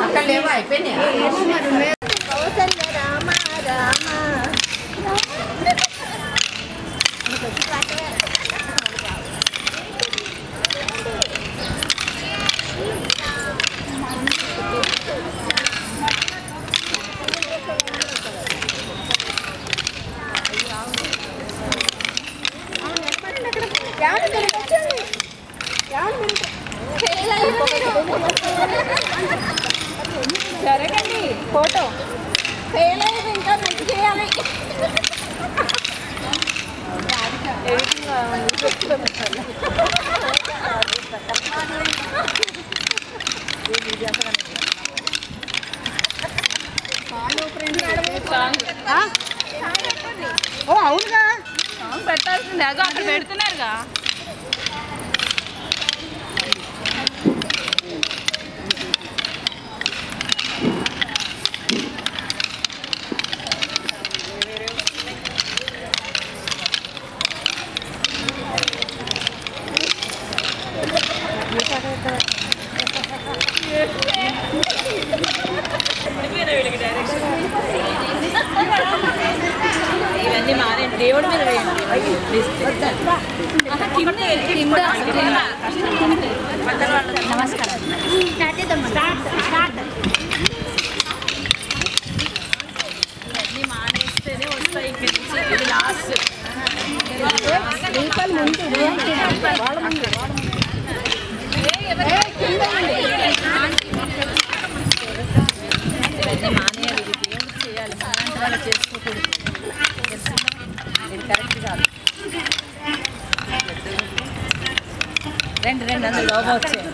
అక్కడ లేవా అయిపోయినాయి. జరగండి ఫోటో ఫెయిల్ అయ్యేది ఇంకా మంచి చేయాలి. ఓ అవునుగా సాంగ్ పెట్టాల్సిందే, అదో అక్కడ పెడుతున్నారుగా. ఇవన్నీ మానే దేవుడి మీద నమస్కారం. ఇవన్నీ మానేస్తేనే వస్తాయి. ఇది లాస్ట్ ఇవన్నీ మానేయాలి. ఇది దేవుడికి చేయాలి, అలాంటి వాళ్ళు చేసుకోకూడదు. ఇది కరెక్ట్ కాదు. రెండు అందులో లోపల వచ్చాయి.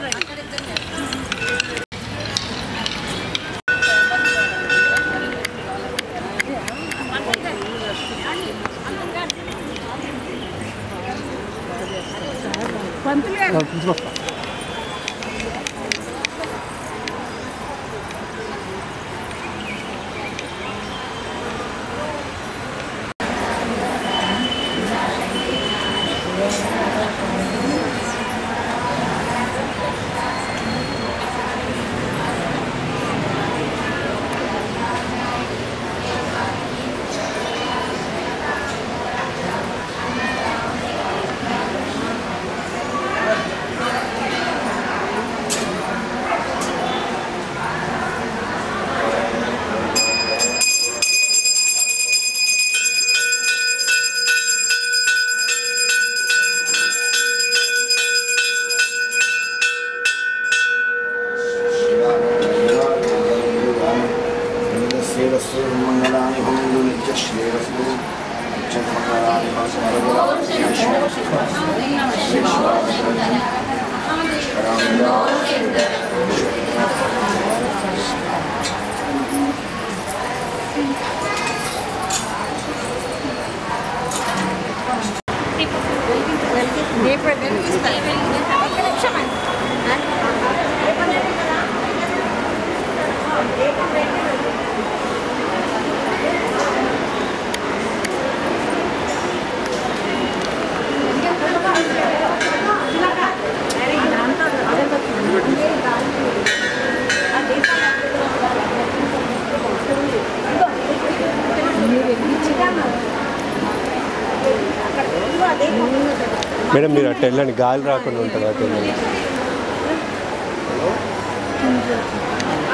మేడం మీరు అట్లా వెళ్ళండి, గాలి రాకుండా ఉంటుంది.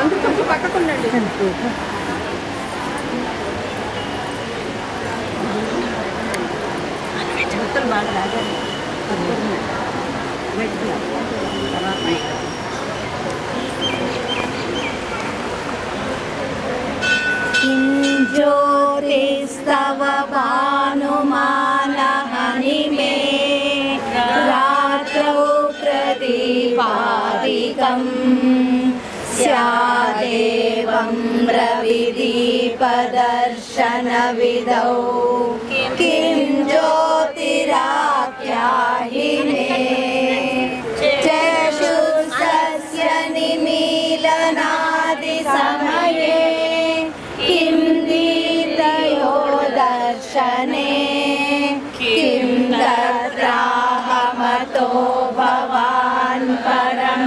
అటు పక్కకుండండి. ज्योतिस्तव भानुमानहनिमे रात्रौ प्रदीपादिकं स्यादेवं रविदीपदर्शनविधौ किं ज्योतिराख्याहि मे चक्षुषस्य निमित्तं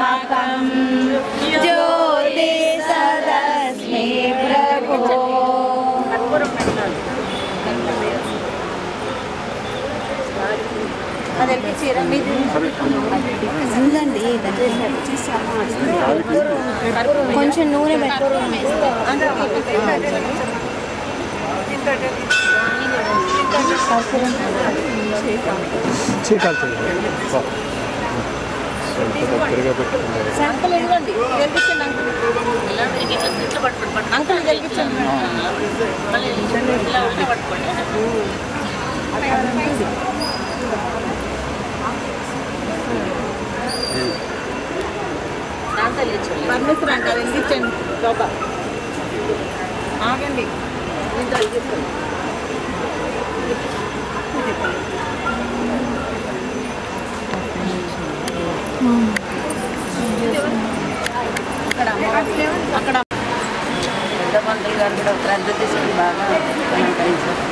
त्र्यम्बकं ज्योति सदस्मै प्रभो కొంచెం నూనె దగ్గరగా పెట్టుకున్నారు. అంకుల్ గెలిపించండి. పర్మిషన్ అంటారు వెలిగించండి బాబా. ఆగండి అక్కడ పెద్ద మంత్రులు గారు కూడా శ్రద్ధ తీసుకుని బాగా అలంకరించారు.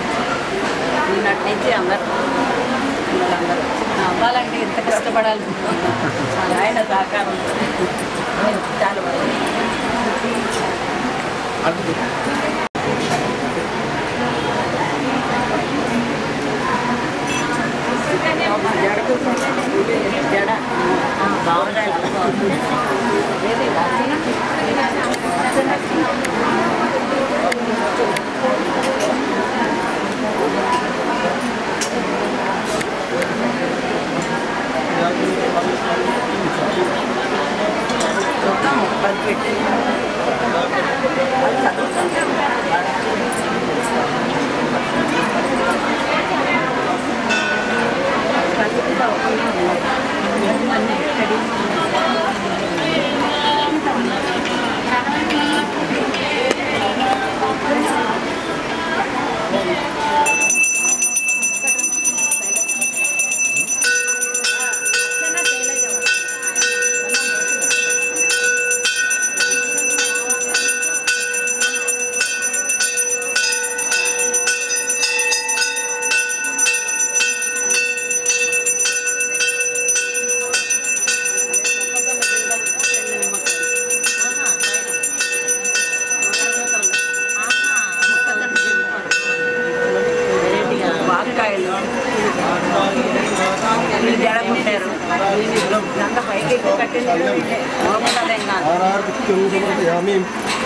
నిన్నటి నుంచి అందరూ పిల్లలందరూ అవ్వాలంటే ఎంత కష్టపడాలి. ఆయన సహకారం చాలా జడ బాగుండాలి. समर्पयामि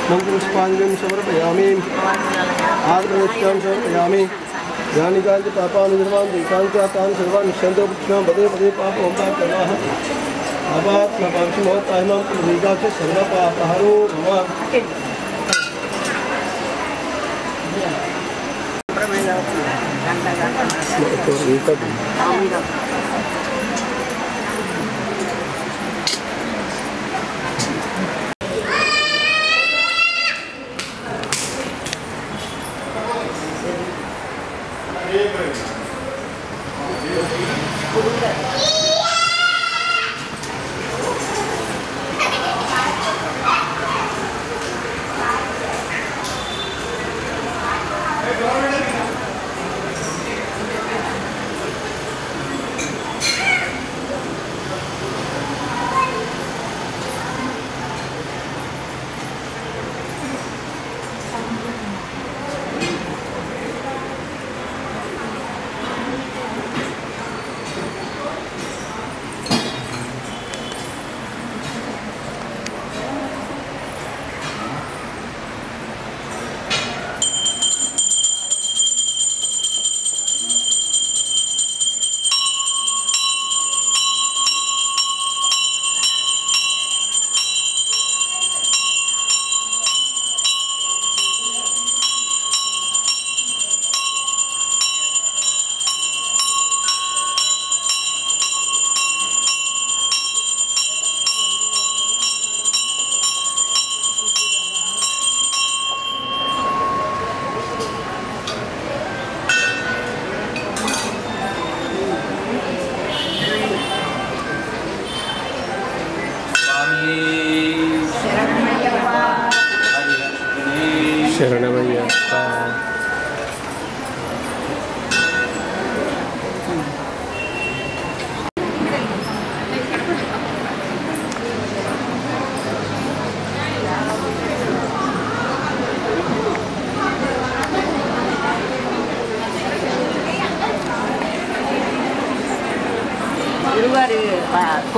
मंगलपुष्पांजलिं समर्पयामि आर्द्रवृष्टां समर्पयामि यानि कांच पापानि निर्वान्ति कांचातानि सर्वाणि निश्चन्तो कृष्णां पदे पदे पापं पापकर्माः अपात्मपांशमोत्ताहिमां कुलवीकाक्ष सर्वपापहरो भव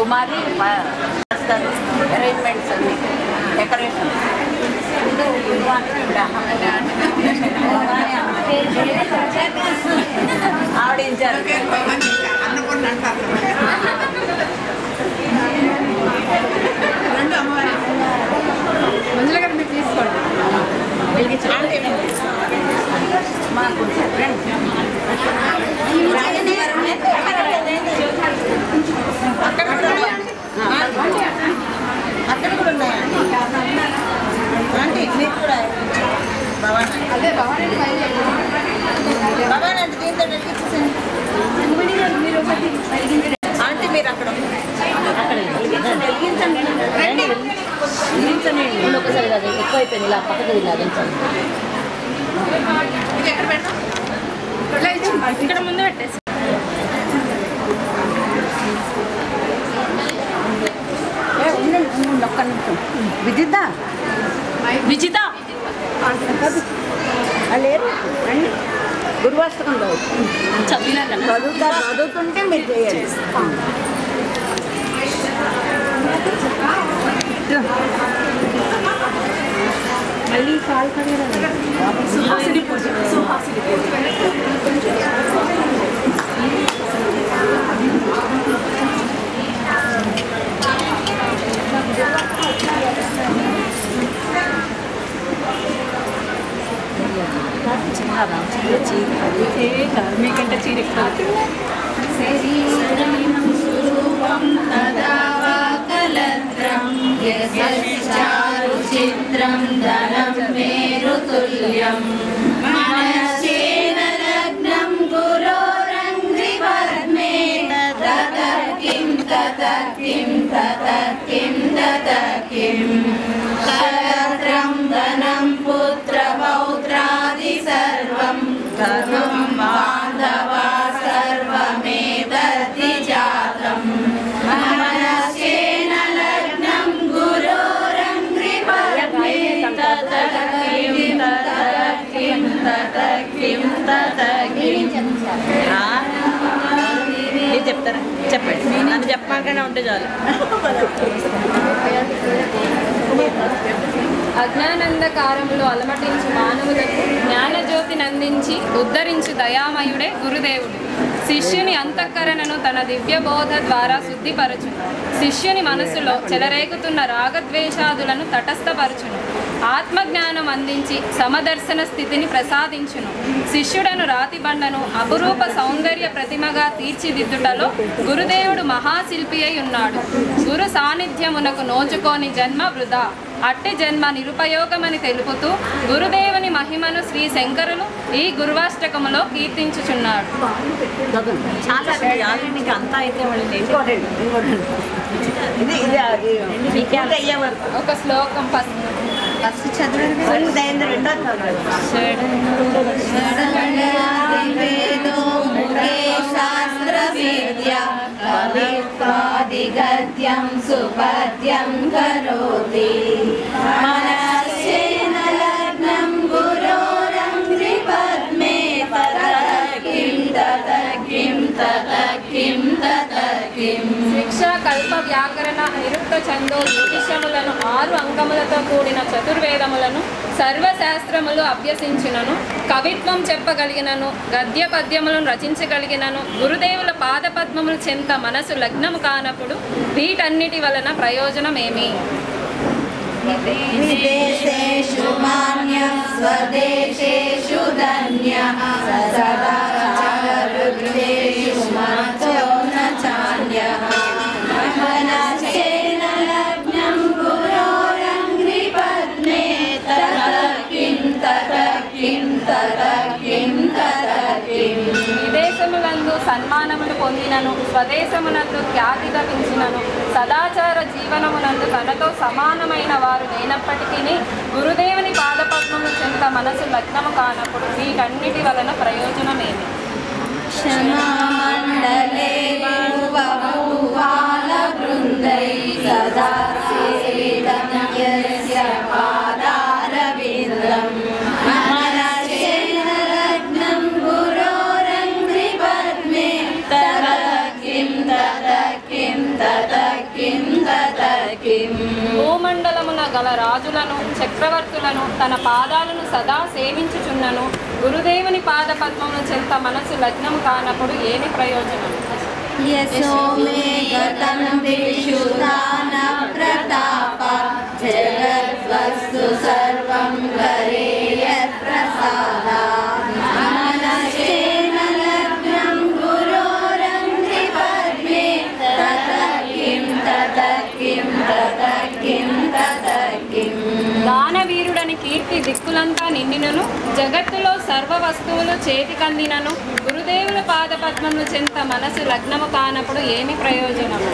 కుమారి అరేంజ్మెంట్స్ అన్ని డెకరేషన్ ఆవిడించారు. మంజుల గారు మీరు తీసుకోండి. మాకు అక్కడ కూడా ఉన్నాయండి. మీకు కూడా అదే భవానీ భవానీ అంటే దీంతో ఆంటీ మీరు అక్కడ వెలిగించండి ఒకసారి అది ఎక్కువైపోయింది. ఇలా పక్కకు తినాదించండి. ఎక్కడ పెట్టాం ఇక్కడ ముందు పెట్టేసి ఒక్క నిమిషం. విజిత విజిత లేరు రండి. గురువాష్టకం చదువుతుంటే మీరు చేయాలి. మళ్ళీ కాల్ సుహాసిని పూజ. మీకంటే చీర చిత్రం ధనం మేరుతుల్యం మనసేన లగ్నం గురోరంగ్రి పద్మే తతకిం తతకిం తతకిం తతకిం కలత్రం ధనం పుత్ర పౌత్రాది సర్వం ధనం బాంధవా సర్వమేతద్ధి జాతం మనసేన లగ్నం గురోరంగ్రి పద్మే తతకిం తతకిం తతకిం తతకిం. చెప్తారా? చెప్పండి. నన్ను చెప్పాకనే ఉంటే చాలు. అజ్ఞానందకారములు అలమటించు మానవులకు జ్ఞానజ్యోతి నందించి ఉద్ధరించు దయామయుడే గురుదేవుడు. శిష్యుని అంతఃకరణను తన దివ్యబోధ ద్వారా శుద్ధిపరచును. శిష్యుని మనసులో చెలరేగుతున్న రాగద్వేషాదులను తటస్థపరచును. ఆత్మజ్ఞానం అందించి సమదర్శన స్థితిని ప్రసాదించును. శిష్యుడను రాతిబండను అపురూప సౌందర్య ప్రతిమగా తీర్చిదిద్దుటలో గురుదేవుడు మహాశిల్పి అయి ఉన్నాడు. గురు సాన్నిధ్యమునకు నోచుకోని జన్మ వృధా, అట్టి జన్మ నిరుపయోగమని తెలుపుతూ గురుదేవుని మహిమను శ్రీ శంకరులు ఈ గురువాష్టకములో కీర్తించుచున్నాడు. చాలా అంతా అయితే ఒక శ్లోకం ఫస్ట్ చదవండి. శాస్త్ర విద్య కవిత్వాదిగద్యం సుపద్యం కరోతి మనసేన లగ్నం గురోరంగ్రి పద్మే తతకిం తతకిం తతకిం తతకిం. శిక్ష, కల్ప, వ్యాకరణ, నిరుక్త, ఛందో, జ్యోతిషములను 6 అంగములతో కూడిన చతుర్వేదములను సర్వశాస్త్రములు అభ్యసించినను, కవిత్వం చెప్పగలిగినను, గద్య పద్యములను రచించగలిగినను, గురుదేవుల పాదపద్మములు చెంత మనసు లగ్నము కానప్పుడు వీటన్నిటి వలన ప్రయోజనమేమి? విదేశేషు మాన్యం స్వదేశేషు ధన్యః సదాచారవృత్తేషు మతో న చాన్యః మనసేన లగ్నం గురోరంగ్రి పద్మే తతకిం తతకిం తతకిం తతకిం. విదేశములందు సన్మానములు పొందినను, స్వదేశమునందు ఖ్యాతి గవించినను, సదాచార జీవనమునందు తనతో సమానమైన వారు లేనప్పటికీ గురుదేవుని పాదపద్మము చెంత మనసు లగ్నము కానప్పుడు వీటన్నిటి వలన ప్రయోజనమేమి? క్షమామండలే బహుబాల బృందై సదా సేవితం యస్య పాదారవిందం మనసేన లగ్నం గురోరంగ్రి పద్మే తతకిం తతకిం తతకిం భూమండలమున గల రాజులను చక్రవర్తులను తన పాదాలను సదా సేవించుచున్నను గురుదేవుని పాద పద్మమును చెంత మనసు లగ్నం కానప్పుడు ఏమి ప్రయోజనం? యశోమే గతం విశుదాన ప్రతాప జగద్వస్తు సర్వం కరేయత్ ప్రసాదా మనసేన లగ్నం గురోరంగ్రి పద్మే తతకిం తతకిం తతకిం తతకిం. దానవీరుడని కీర్తి దిక్కులంతా నిండినను జగత్తులో సర్వ వస్తువులు చేతికందినను గురుదేవుల పాద పద్మములు చెంత మనసు లగ్నము కానప్పుడు ఏమి ప్రయోజనము?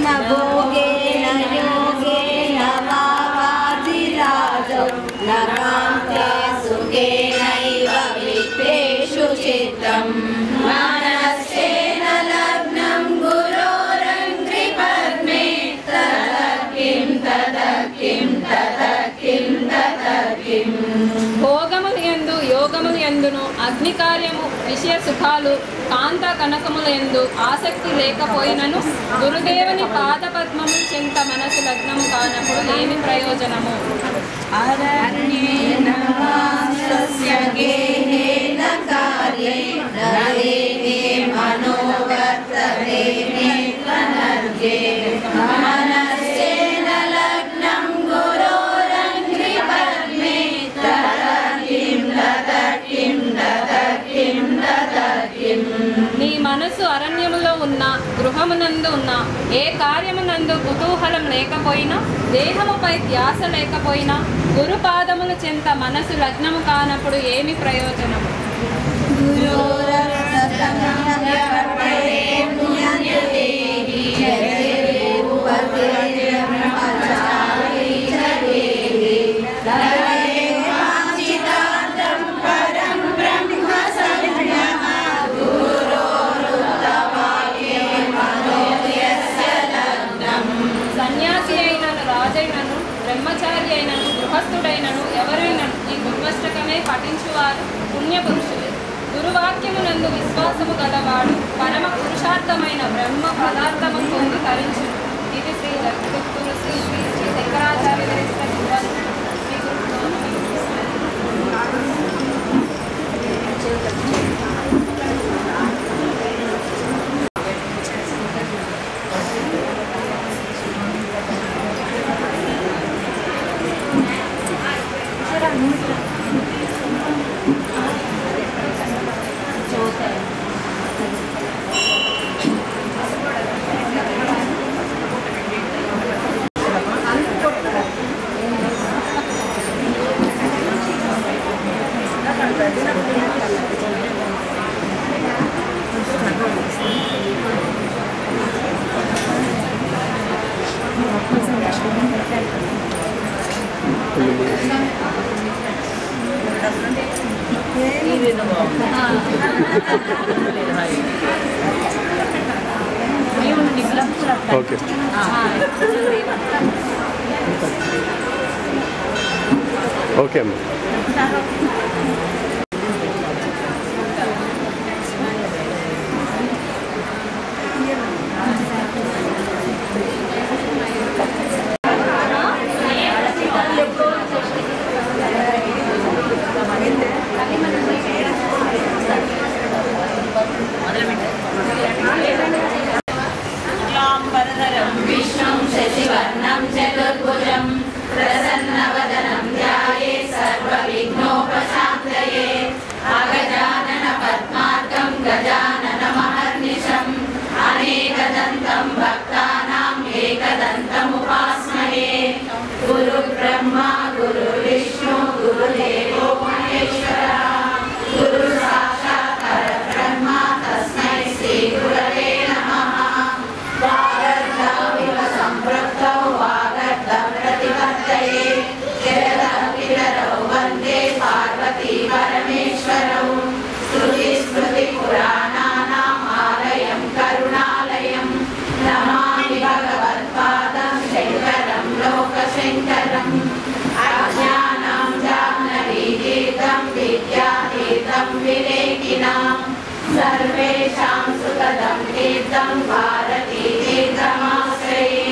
నభోగేన యోగేన వావాధిరాజో నకాంతే సుఖేనైవ విత్తేషు చిత్తం మనస్సేన లగ్నం గురోరంగ్రి పద్మే తతకిం తతకిం తతకిం తతకిం. భోగములు యందు యోగములు యందును అగ్ని కార్యము విషయ సుఖాలు కాంత కనకముల యందు ఆసక్తి లేకపోయినను గురుదేవుని పాద పద్మము చెంత మనసు లగ్నము కానప్పుడు ఏమి ప్రయోజనము? అరణ్యేన వాసస్య గేహేన కార్యేణ దేవే మనోవర్తతే నేత్రనర్గే మనస్సేన లగ్నం గురోరంగ్రి పద్మే తతకిం తతకిం తతకిం తతకిం. నీ మనసు అరణ్యములో ఉన్న గృహమునందు ఉన్న ఏ కార్యమునందు కుతూహలం లేకపోయినా దేహముపై ధ్యాస లేకపోయినా గురుపాదములు చెంత మనసు లగ్నము కానప్పుడు ఏమి ప్రయోజనము? సన్యాసి అయినను రాజైనను బ్రహ్మచారి అయినను గృహస్థుడైనను ఎవరైనను ఈ గురువష్టకమే పఠించువారు పుణ్యపురుషులు. గురువాక్యమునందు విశ్వాసము గలవాడు పరమ పురుషార్థమైన బ్రహ్మ పదార్థము పొంది తరించును. ఇది శ్రీ జగద్గురు శ్రీ శ్రీ శ్రీ శంకరాచార్య విరచిత శ్రీ ఓకే ఓకే అమ్మ. విష్ణుం శశివర్ణం చతుర్భుజం ప్రసన్నవదనం ధ్యాయే సర్వవిఘ్నోపశాంతయే అగజానన పద్మార్కం గజాననమహర్నిశం అనేకదంతం భక్తానాం ఏకదంతముపాస్మహే. గురు బ్రహ్మ గురు విష్ణు గురుదేవో మహేశ్వరః గురు సాక్షాత్ పరబ్రహ్మ తస్మై శ్రీ గురవే నమః. వాగర్ధవివ సంపృక్తౌ వాగర్ధ ప్రతిపత్తయే జగదఖిలరౌ వందే పార్వతీ పరమేశ్వరౌ. శ్రుతి స్మృతి పురాణానాం ఆలయం కరుణాలయం నమామి భగవత్పాదం శంకరం లోకశంకరం. అజ్ఞానం జాహ్నవీతీర్థం విద్యాతీర్థం వివేకినాం సర్వేషాం సుఖదం తీర్థం భారతీ తీర్థమాశ్రయే.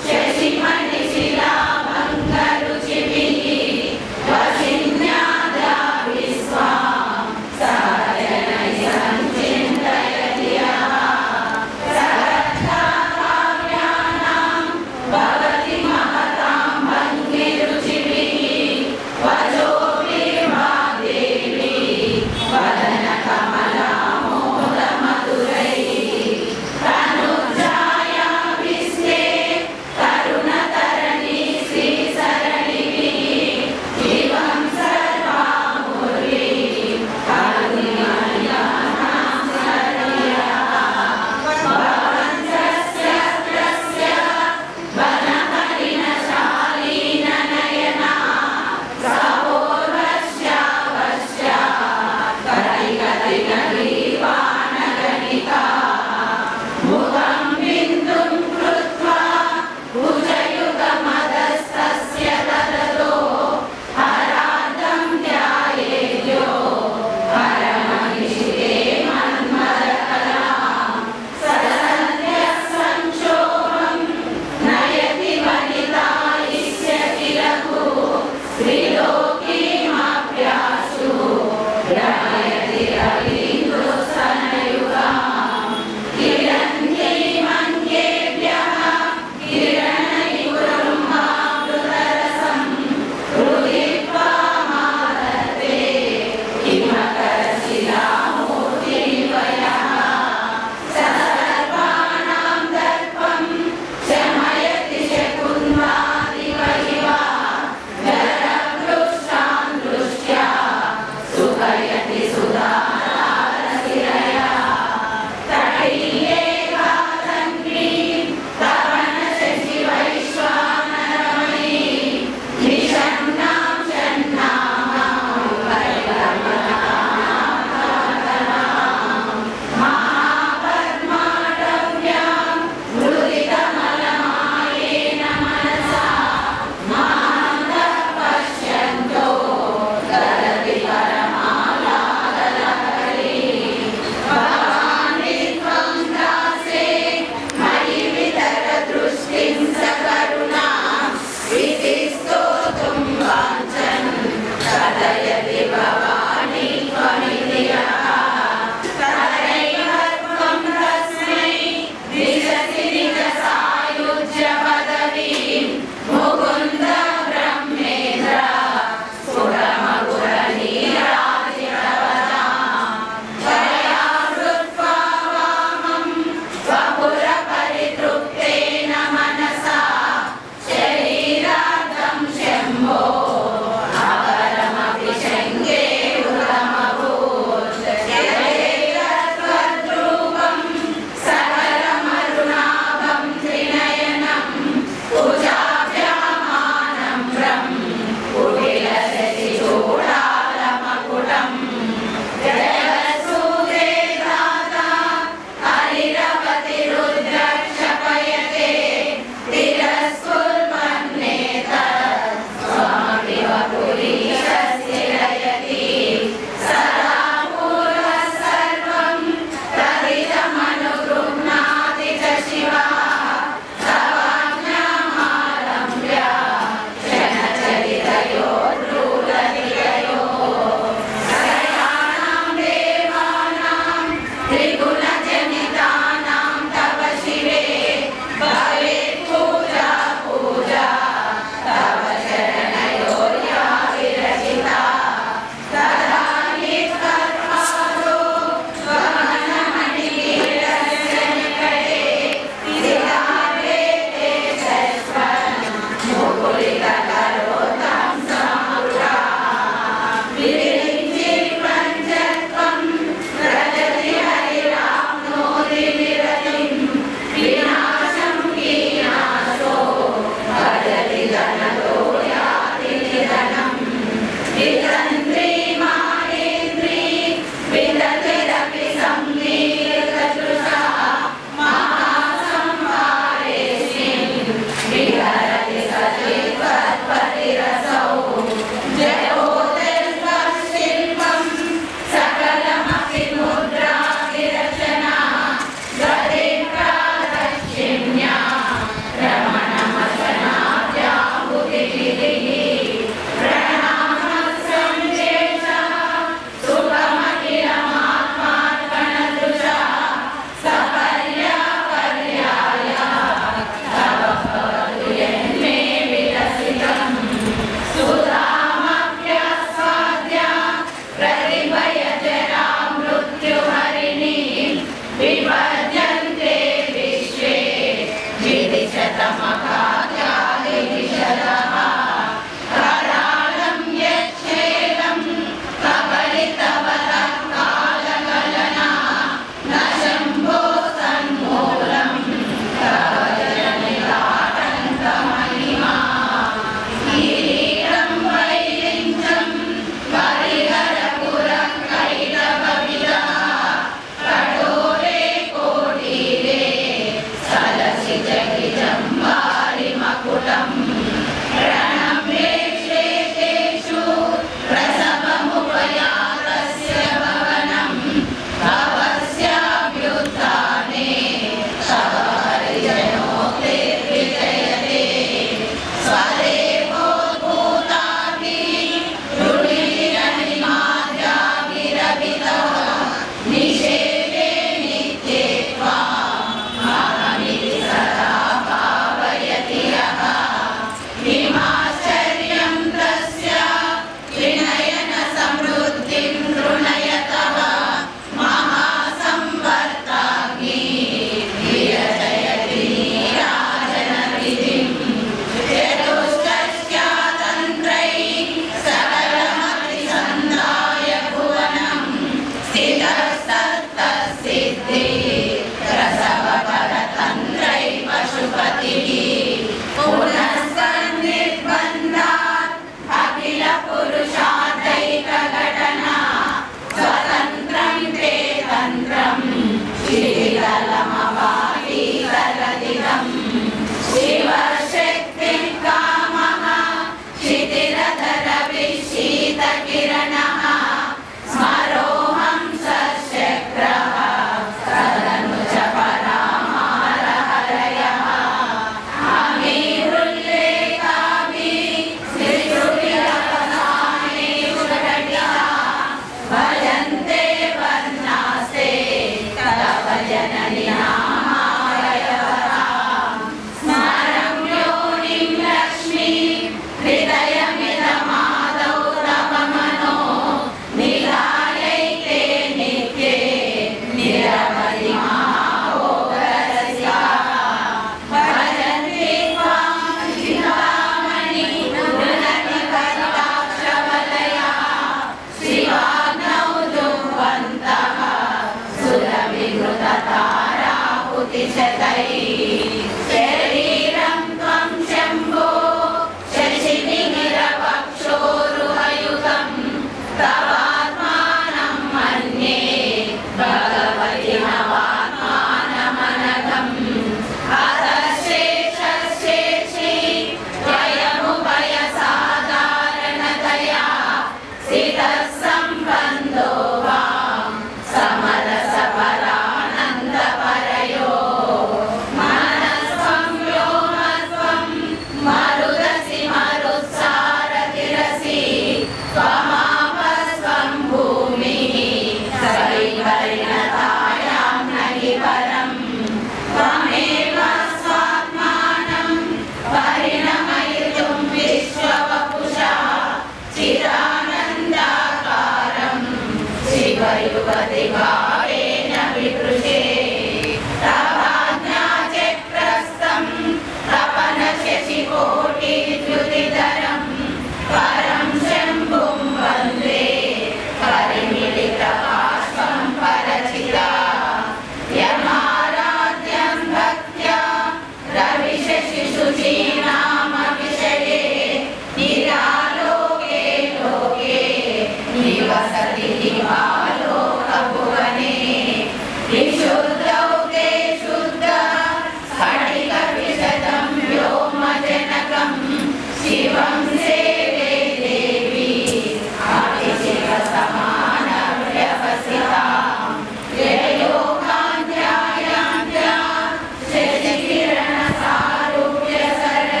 శశికిరణ సారూప్య సరళ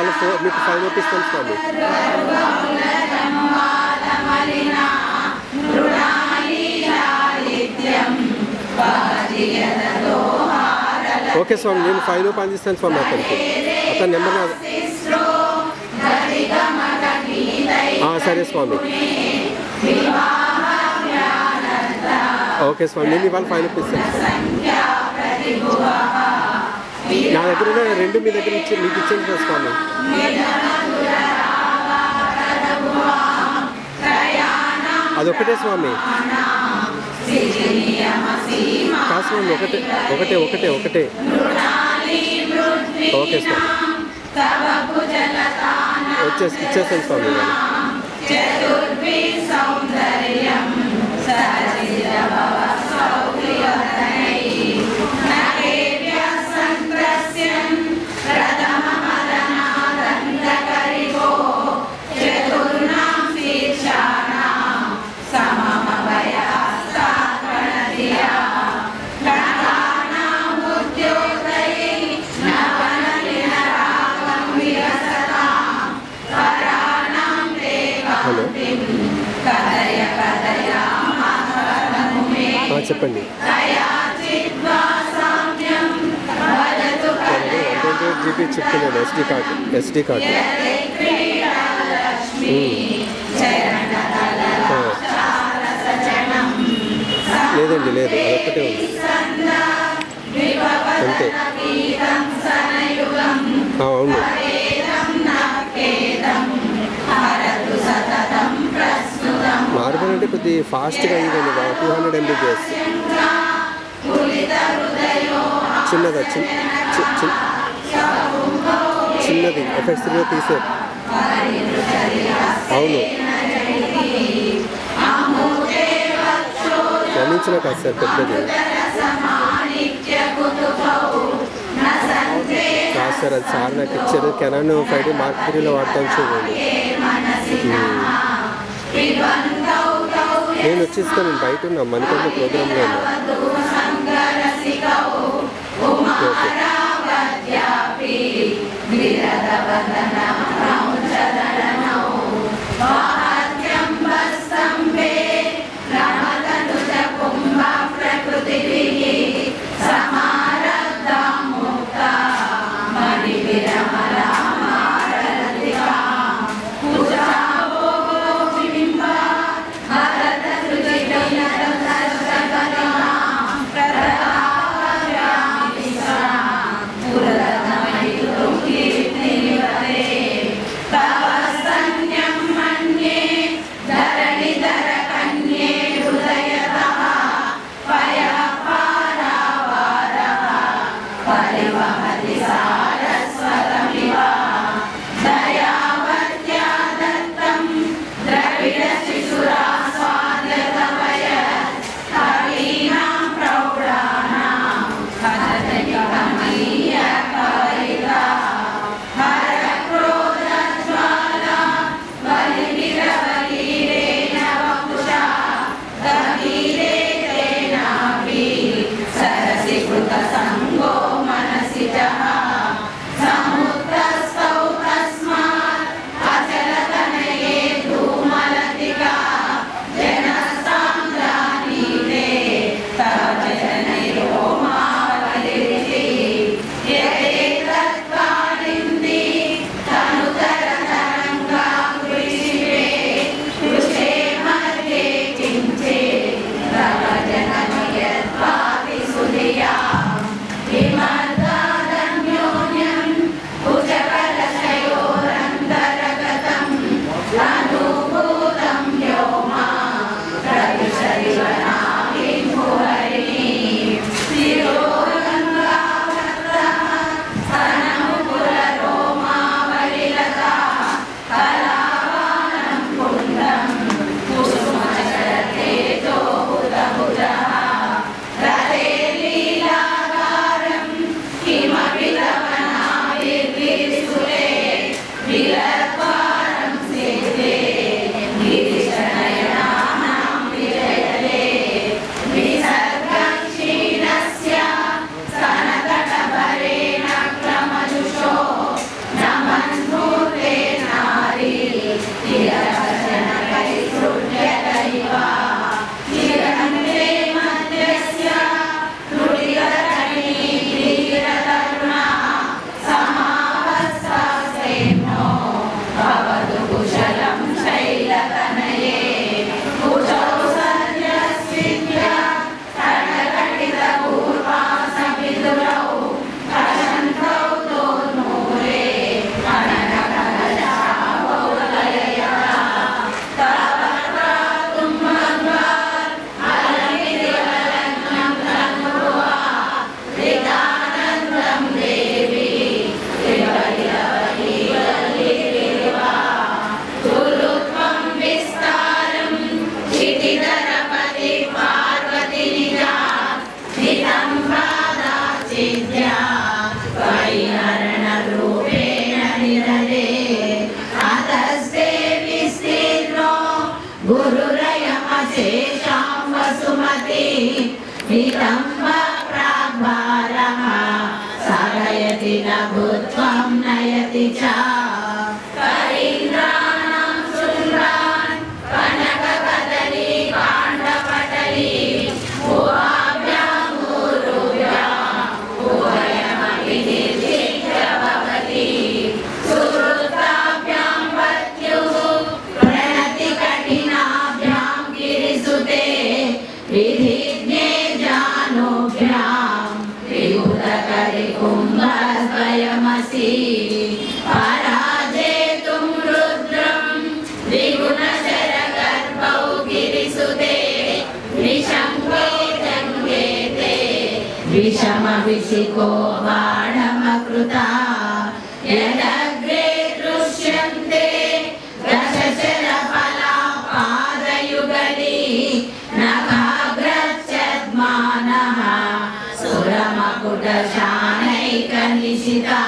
ఇవాళ మీకు 5 రూపీస్ స్వామి. ఓకే స్వామి, నేను 5 రూపాయలు అందిస్తాను స్వామి అతనికి. అతని నెంబర్ సరే స్వామి. ఓకే స్వామి, నేను ఇవాళ 5 రూపీస్ ఇస్తాను. నా దగ్గర ఉన్న 2 మీ దగ్గర మీకు ఇచ్చేది కదా స్వామి. అదొకటే స్వామి. కాదు స్వామి, ఒకటే ఒకటే ఒకటే ఒకటే. ఓకే స్వామి, ఇచ్చేస్తాను స్వామి. హలో, చెప్పండి. 128 GB చెప్తున్నాను. SD card. లేదండి, లేదు, అదొక్కటే ఉంది అంతే. అవును. మార్బల్ అంటే కొద్దిగా ఫాస్ట్గా అయ్యిందండి బాగా. 200 MBPS. చిన్నది FX3 తీసారు. అవును, గమనించిన కాదు సార్, పెద్దది కాదు సార్. అది సార్ నాకు ఇచ్చారు. కెనాన్ 5D Mark 3లో వాడతాను చూడండి. నేను వచ్చేస్తాను, నేను బయట ఉన్నా, మణికొండ ప్రోగ్రాంలో ఉన్నా. ఓకే. शेषां वसुमती नितम्ब प्राग्भारः सारयति लघुत्वं नयति च करीन्द्राणां शुण्डान् कनककदली काण्डपटली भुवाभ्याम् ऊरुभ्याम् उभयमपि निर्जित्य भवति सुहृताभ्यां पत्युः प्रणति कठिनाभ्यां गिरिसुते विधिज्ञे जानुभ्यां विभुतकरिकुम्भद्वयमसि पराजेतुं रुद्रं द्विगुणशरगर्भौ गिरिसुते निशङ्के जङ्गेते विषमविशिको बाणमकृता यदग्रे दृश्यन्ते दशशरफला पादयुगली नखाग्रच्छद्मानः सुरमकुटशानैकनिशिता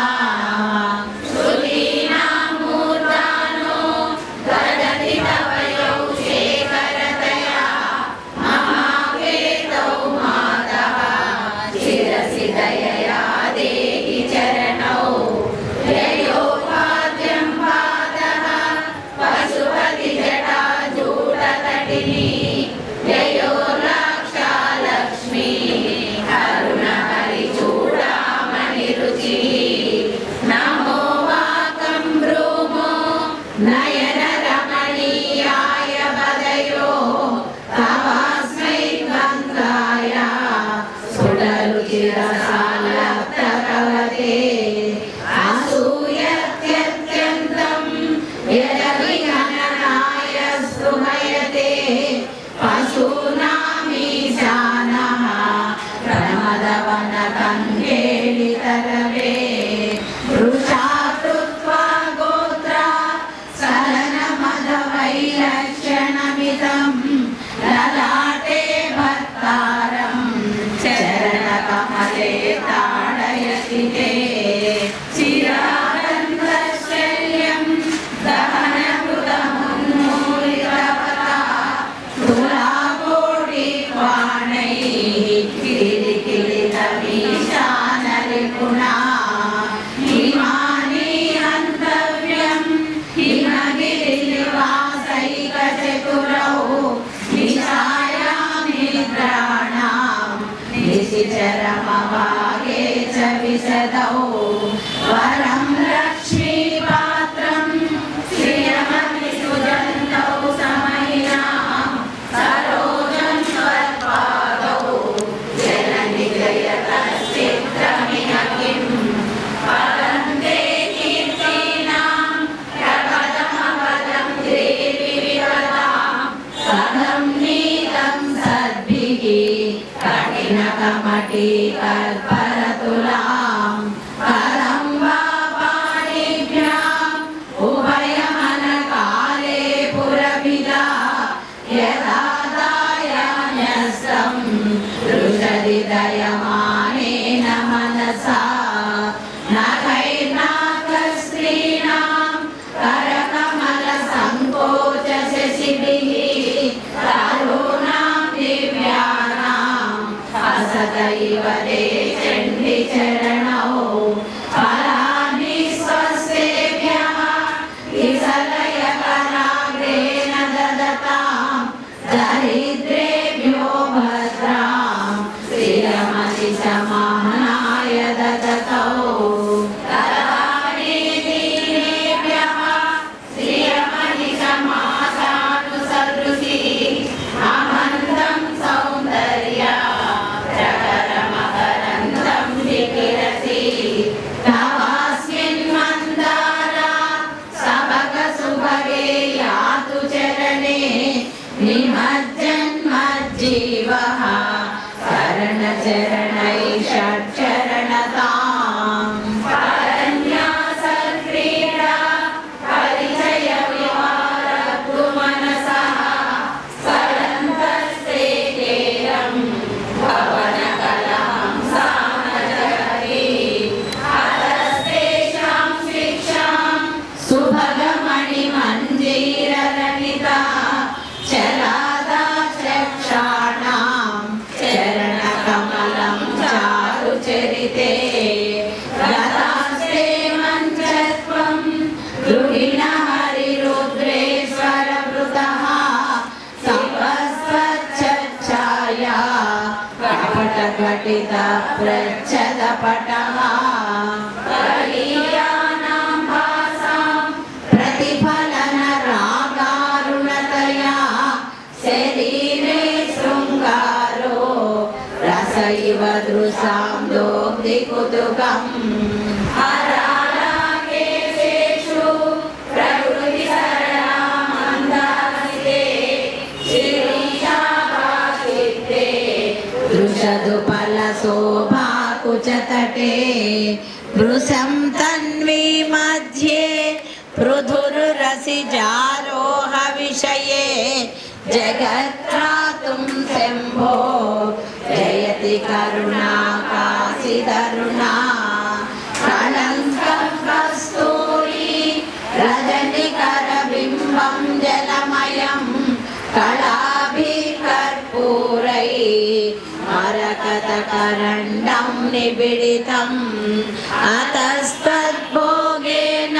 श्रुतीनां मूर्धानो ददति तवयौ शेखरतया महाकेतौ मातः शिरसि दयया देहि चरणौ ययो पाद्यं पादः पशुपतिजटा जूटतटिनी ययो लाक्षा लक्ष्मी अरुणहरिचूडामणिरुचिः नमो वाकं भ्रूमो नयनरमणीयाय वदयो तवास्मै गङ्गाय सुररुचिरसाल्लब्धकवते असूयत्यत्यन्तं यदभिगणनाय स्तुमयते पशूनामीशानः प्रमदवनकङ्केलितरवे वृषा कृत्वा गोत्रा सलनमदवैलक्षणमिदं ललाटे भर्तारं चरणकमले ताडयति ते चिरानन्दशल्यं दहनकृतमुन्मूलितवता तुलाकोटिबाणैः किरीटितमीशानरिपुणा हिमानि हन्तव्यं हिमगिरिनिवासैकचतुरौ निशायामिन्द्राणां निशिचरमभागे च विशदौ वरं लक्ष्मीपात्रं श्रियमतिसुजन्तौ समयिनां सरोजं त्वत्पादौ जननिजयतश्चित्रमिह किं पदन्ते कीर्तीनां प्रकटमपदं देविविवदां कथं नीतं सद्भिः कठिनकमटीकल्परतुलां परं वा पाणिभ्याम् उभयमनकाले पुरभिदा यदा दायान्यस्तं दृशति दयमानेन मनसा नखैर्नाथस्त्रीणां करकमलसङ्कोचशशिभिः तरूणां दिव्यानां हसतैव ते चण्डीचरणौ फलानि स्वस्तेभ्यः किसलयकराग्रेण ददतां दरिद्रेभ्यो भद्रां श्रियमतिसमानाय ददतौ कराणि दीनेभ्यः श्रियमतिसमासानुसदृशी अमन्दं सौन्दर्या प्रकरमकरन्दं विकिरति पठितप्रच्छदपटः कलीयानां भासां प्रतिफलनरागारुणतया शरीरे शृङ्गारो रस इव दृशां दोग्धिकुतुकम् हराराकेशेषु प्रकृतिसरणा मन्दासिते शिरीशाभाचित्ते दृशदुपलशोभाकुचतटे भृशं तन्वी मध्ये पृथुरसिजारोहविषये जगत्त्रातुं शम्भो जयति करुणाकाशितरुणा कलङ्कं कस्तूरी रजनिकरबिम्बं जलमयं कलाभिकर्पूरै मरकतकरण्डं निबिडितम् अतस्तद्भोगेन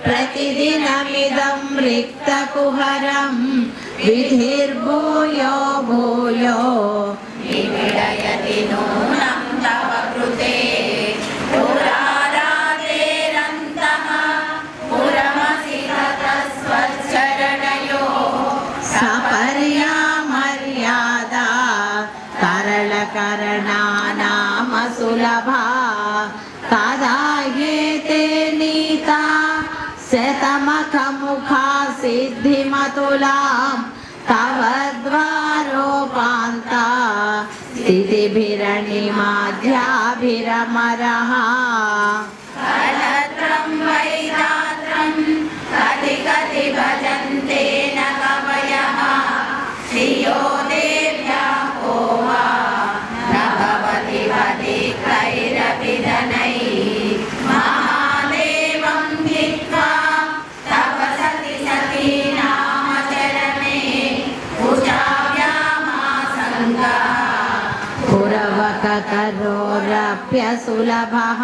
प्रतिदिनमिदं रिक्तकुहरं विधिर्भूयो भूयो निबिडयति नूनं तव कृते पुरारातेरन्तः पुरमसि ततस्वच्चरणयो सपर्यामर्यादा करलकरणानाम सुलभा तदा येते नीता शतमखमुखा सिद्धिमतुलां तव द्वारोपान्ता स्थितिभिरणिमाध्याभिरमरः कलत्रं वैदात्रं कति कति भजन्ते न कवयः श्रियो देव्या को वा न भवति वधिकैरभिधनैः महादेवं धिक्त्वा तपसति सती नामचरणे पूजाव्यामासङ्गा पुरवककरोरप्यसुलभः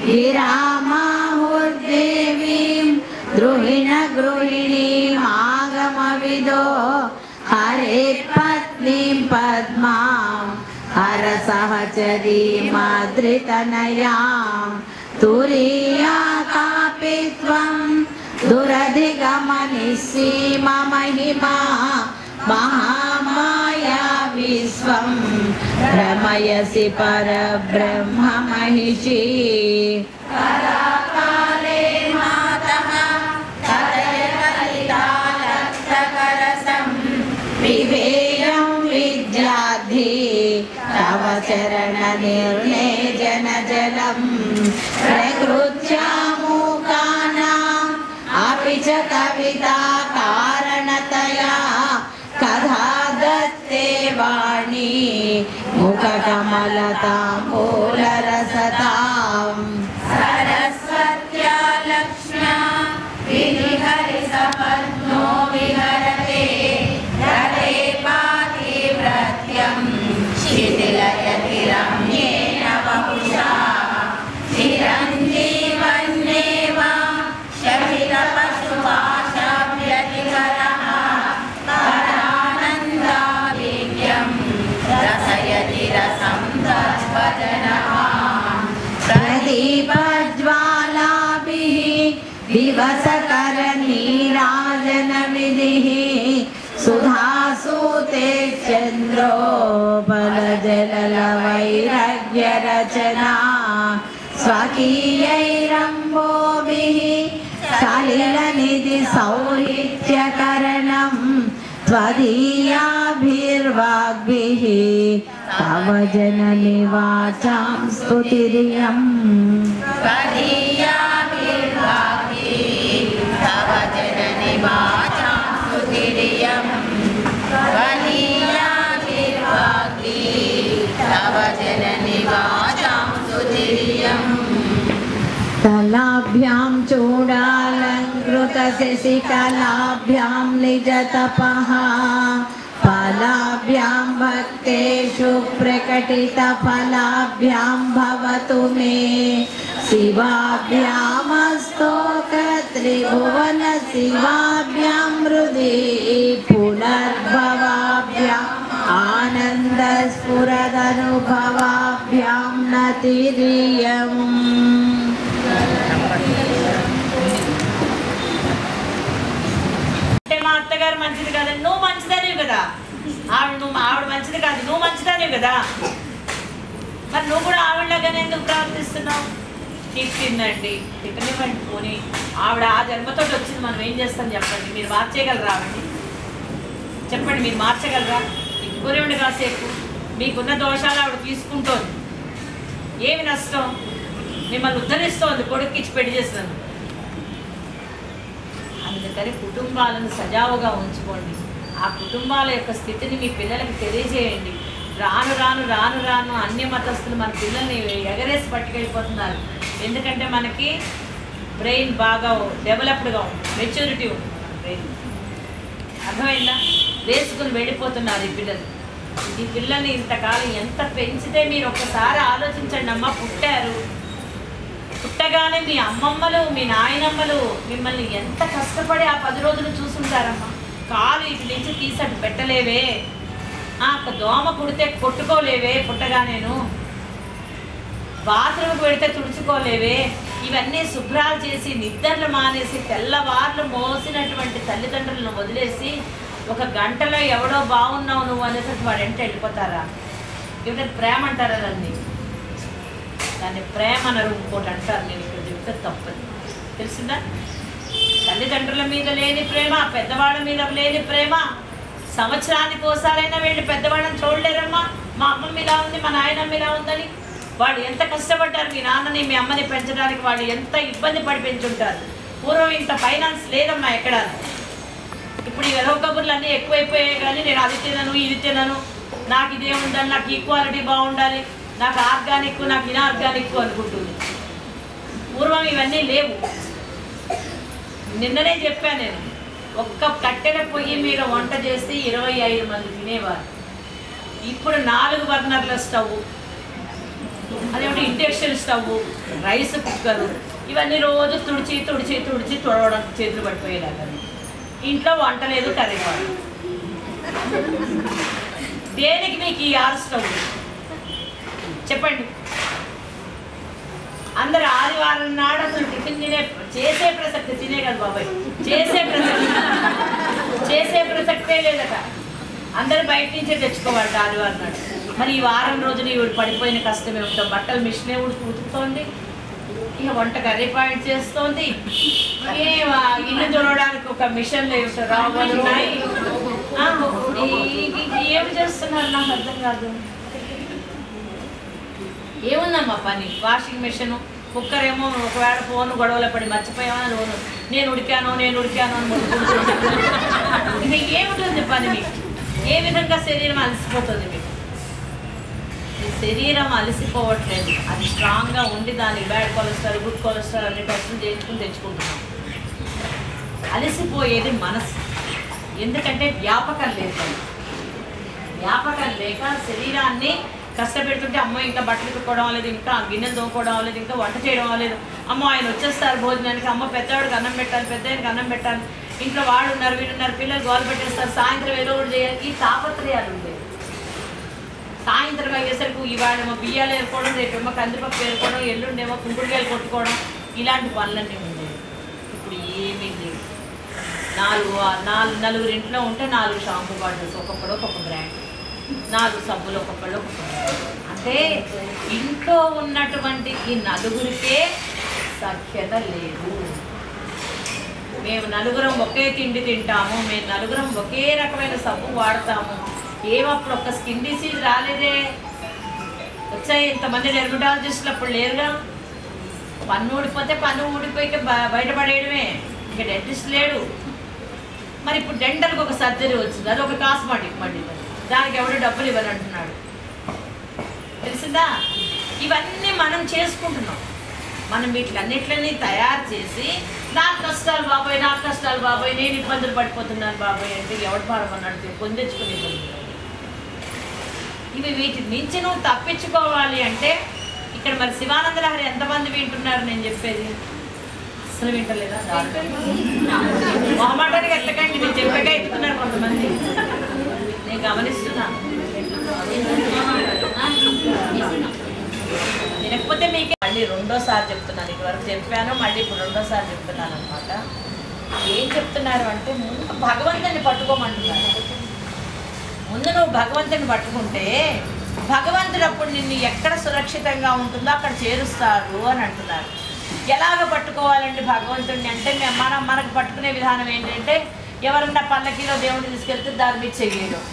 गिरामाहुर्देवीं द्रुहिणगृहिणीमागमविदो हरेत्पत्नीं पद्मां हरसहचरीमधृतनयां तुरीया कापि त्वं दुरधिगमनिस्सीममहिमा महामाया विश्वं भ्रमयसि परब्रह्ममहिषी कराकाले मातः कलयकलितालक्तकरसं पिबेयं विद्याद्धि तव चरणनिर्णेजनजलं प्रकृत्यामूकानाम् अपि च कविता कारणतया कथा दत्ते वाणी मुखकमलताम्बूलरसतां सरस्वत्या लक्ष्म्या विधिहरिसपत्नो विहरते रते पातिव्रत्यं शिथिलयति रम्येन वपुषा चिरञ्जीवन्नेव शमितपशुपाशाभ्यतिकरः परानन्दाभिज्ञं रसयति रसं तद्वदनः प्रदीपज्वालाभिः दिवसकरनीराजनविधिः सुधासूते चन्द्रोपलजलवैरग्यरचना स्वकीयैरम्भोभिः सलिलनिधिसौहित्यकरणं त्वदीयाभिर्वाग्भिः तव जननि वाचां स्तुतिरियं त्वदीयाभिर्वाग्भिः तव जननि वाचां स्तुतिरियं त्वदीयाभिर्वाग्भिः तव जननि वाचां स्तुतिरियं कलाभ्यां चूडालङ्कृतशशिकलाभ्यां निजतपः फलाभ्यां भक्तेषु प्रकटितफलाभ्यां भवतु मे शिवाभ्यामस्तोकत्रिभुवन शिवाभ्यां हृदि पुनर्भवाभ्याम् आनन्दस्फुट दूरदनुभवाभ्यां नतिरियम् అంటే మా అత్తగారు మంచిది కాదని నువ్వు మంచిదానివి కదా, ఆవిడ మంచిది కాదు నువ్వు మంచిదానివి కదా, మరి నువ్వు కూడా ఆవిడలాగానే ఎందుకు ప్రవర్తిస్తున్నావు? తిట్టిందండి, తిట్టనివ్వండి పోనీ, ఆవిడ ఆ జన్మతో వచ్చింది, మనం ఏం చేస్తాం చెప్పండి? మీరు మార్చేయగలరా ఆవిడని? చెప్పండి, మీరు మార్చగలరా? ఇంకోరేమిటి కాసేపు మీకున్న దోషాలు ఆవిడ తీసుకుంటోంది, ఏమి నష్టం? మిమ్మల్ని ఉద్ధరిస్తోంది కొడుకు ఇచ్చి పెళ్లి చేసినందుకు. అందుకని కుటుంబాలను సజావుగా ఉంచుకోండి. ఆ కుటుంబాల యొక్క స్థితిని మీ పిల్లలకి తెలియజేయండి. రాను రాను రాను రాను అన్య మతస్థులు మన పిల్లల్ని ఎగరేసి పట్టుకెళ్ళిపోతున్నారు. ఎందుకంటే మనకి బ్రెయిన్ బాగా డెవలప్డ్గా ఉంది, మెచ్యూరిటీ ఉంది మన బ్రెయిన్. అర్థమైందా? వేసుకుని వెళ్ళిపోతున్నారు ఈ పిల్లలు. ఈ పిల్లల్ని ఇంతకాలం ఎంత పెంచితే మీరు ఒక్కసారి ఆలోచించండి అమ్మ. పుట్టగానే మీ అమ్మమ్మలు మీ నాయనమ్మలు మిమ్మల్ని ఎంత కష్టపడి ఆ 10 రోజులు చూసుంటారమ్మా. కాలు ఇటు నుంచి తీసట్టు పెట్టలేవే, ఒక దోమ కుడితే కొట్టుకోలేవే, పుట్టగానేను బాత్రూమ్కి పెడితే తుడుచుకోలేవే, ఇవన్నీ శుభ్రాలు చేసి నిద్రలు మానేసి తెల్లవార్లు మోసినటువంటి తల్లిదండ్రులను వదిలేసి 1 గంటలో ఎవడో బాగున్నావు నువ్వు అనేసరికి వాడు వెంట వెళ్ళిపోతారా? ఇవన్నీ ప్రేమ అంటారా? దాన్ని ప్రేమ అనరు, ఇంకోటి అంటారు. నేను ఇక్కడ చెప్తే తప్పదు, తెలిసిందా? తల్లిదండ్రుల మీద లేని ప్రేమ, పెద్దవాళ్ళ మీద లేని ప్రేమ. సంవత్సరానికి ఒకసారైనా వెళ్ళి పెద్దవాళ్ళని చూడలేరమ్మా. మా అమ్మమ్మ ఇలా ఉంది, మా నాయనమ్మ ఇలా ఉందని. వాళ్ళు ఎంత కష్టపడ్డారు మీ నాన్నని మీ అమ్మని పెంచడానికి, వాళ్ళు ఎంత ఇబ్బంది పడి పెంచుంటారు. పూర్వం ఇంత ఫైనాన్స్ లేదమ్మా ఎక్కడ. ఇప్పుడు ఈ వెలవ కబుర్లు అన్నీ ఎక్కువైపోయాయి. కానీ నేను అది తినను ఇది తినను, నాకు ఇదే ఉండాలి, నాకు ఈక్వాలిటీ బాగుండాలి, నాకు ఆర్గానిక్ నాకు ఇన్ఆర్గానిక్ అనుకుంటుంది. పూర్వం ఇవన్నీ లేవు. నిన్ననే చెప్పాను నేను, ఒక్క కట్టెల పొయ్యి మీద వంట చేస్తే 25 మంది తినేవారు. ఇప్పుడు 4 బర్నర్ల స్టవ్, అదేమిటి ఇండక్షన్ స్టవ్, రైస్ కుక్కరు, ఇవన్నీ రోజు తుడిచి తుడిచి తుడిచి తుడవడానికి చేతులు పడిపోయేలాగా. ఇంట్లో వంట లేదు, కర్రీ కాదు. దేనికి మీకు ఈ 6 స్టవ్ చెప్పండి? అందరు ఆదివారం నాడు అసలు టిఫిన్ చేసే ప్రసక్తి, తినే కదా బాబాయ్, చేసే ప్రసక్తే లేదట. అందరు బయట నుంచే తెచ్చుకోవాలట ఆదివారం నాడు. మరి ఈ వారం రోజులు ఇవి పడిపోయిన కష్టం ఏమిటో. బట్టలు మిషనే ఉతుకుతోంది, ఇక వంట కర్రీ పాయింట్ చేస్తోంది, ఇల్లు చూడడానికి ఒక మిషన్లు రావాలున్నాయి. ఏమి చేస్తున్నారు నాకు అర్థం కాదు. ఏముందమ్మా పని? వాషింగ్ మిషన్, కుక్కర్ ఏమో ఒకవేళ ఫోన్ గొడవలో పడి మర్చిపోయామని నేను ఉడికాను అని ఇంకా ఏముంటుంది పని మీకు? ఏ విధంగా శరీరం అలసిపోతుంది మీకు? ఈ శరీరం అలసిపోవట్లేదు, అది స్ట్రాంగ్గా ఉండి దానికి బ్యాడ్ కొలెస్ట్రాల్ గుడ్ కొలెస్ట్రాల్ అన్ని టెస్టులు తెచ్చుకుంటున్నాం. అలసిపోయేది మనసు. ఎందుకంటే వ్యాపకం లేక శరీరాన్ని కష్టపెడుతుంటే అమ్మో ఇంకా బట్టలు తుక్కోవడం అవ్వలేదు, ఇంకా గిన్నెలు తోముకోవడం అవ్వలేదు, ఇంకా వంట చేయడం అవ్వలేదు, అమ్మో ఆయన వచ్చేస్తారు భోజనానికి, అమ్మ పెద్దవాడికి అన్నం పెట్టాలి, పెద్దవాడికి అన్నం పెట్టాలి, ఇంట్లో వాడు ఉన్నారు వీడున్నారు, పిల్లలు గోలు పెట్టేస్తారు, సాయంత్రం ఏదో ఒకటి చేయాలి. ఈ తాపత్రయాలు ఉండేవి. సాయంత్రం అయ్యేసరికి ఇవాళేమో బియ్యాలు ఏరుకోవడం, రేపేమో కందిపప్పు ఏరుకోవడం, ఎల్లుండేమో కుంకుడుకాయలు కొట్టుకోవడం, ఇలాంటి పనులన్నీ ఉండేవి. ఇప్పుడు ఏమీ లేవు. 4 ఇంట్లో ఉంటే 4 షాంపూ బాటిల్స్, ఒక్కొక్కడు ఒక్కొక్క బ్రాండ్, 4 సబ్బులు ఒక్కొక్కళ్ళు ఒక్కొక్క బ్రాండ్. అంటే ఇంట్లో ఉన్నటువంటి ఈ 4గురికే సఖ్యత లేదు. మేము 4గురం ఒకే తిండి తింటాము, మేము 4గురం ఒకే రకమైన సబ్బు వాడతాము. ఏమప్పుడు ఒక్క స్కిన్ డిసీజ్ రాలేదే, వచ్చాయి ఇంతమంది డెర్మటాలజిస్టులు అప్పుడు లేరుగా. పన్ను ఊడిపోతే పన్ను ఊడిపోయి బయటపడేయడమే, ఇంకా డెంటిస్ట్ లేడు. మరి ఇప్పుడు డెంటల్కి ఒక సర్జరీ వచ్చింది, అది ఒక కాస్మెటిక్, మళ్ళీ దానికి ఎవడో డబ్బులు ఇవ్వాలంటున్నాడు. తెలిసిందా? ఇవన్నీ మనం చేసుకుంటున్నాం. మనం వీటిలన్నిట్లని తయారు చేసి నాకు కష్టాలు బాబాయ్, నాకు కష్టాలు బాబాయ్, నేను ఇబ్బందులు పడిపోతున్నాను బాబాయ్ అంటే ఎవడు పాడమన్నాడు? పొందించుకుని ఇవి వీటి నుంచి నువ్వు తప్పించుకోవాలి అంటే ఇక్కడ మరి శివానంద లహరి ఎంతమంది వింటున్నారు నేను చెప్పేది? అసలు వింటలేదా? మొహమాటానికి ఎట్లకండి, నేను చెప్పగా ఎత్తుతున్నారు కొంతమంది, నేను గమనిస్తున్నాను. లేకపోతే మీకు మళ్ళీ రెండోసారి చెప్తున్నాను, ఇదివరకు చెప్పాను మళ్ళీ ఇప్పుడు రెండోసారి చెప్తున్నాను అనమాట. ఏం చెప్తున్నారు అంటే ముందు భగవంతుని పట్టుకోమంటున్నారు. ముందు నువ్వు భగవంతుని పట్టుకుంటే భగవంతుడు అప్పుడు నిన్ను ఎక్కడ సురక్షితంగా ఉంటుందో అక్కడ చేరుస్తాడు అని అంటున్నారు. ఎలాగ పట్టుకోవాలండి భగవంతుడిని అంటే మనకు పట్టుకునే విధానం ఏంటంటే ఎవరన్నా పల్లకీలో దేవుడిని తీసుకెళ్తే దాని మీద చెయ్యడం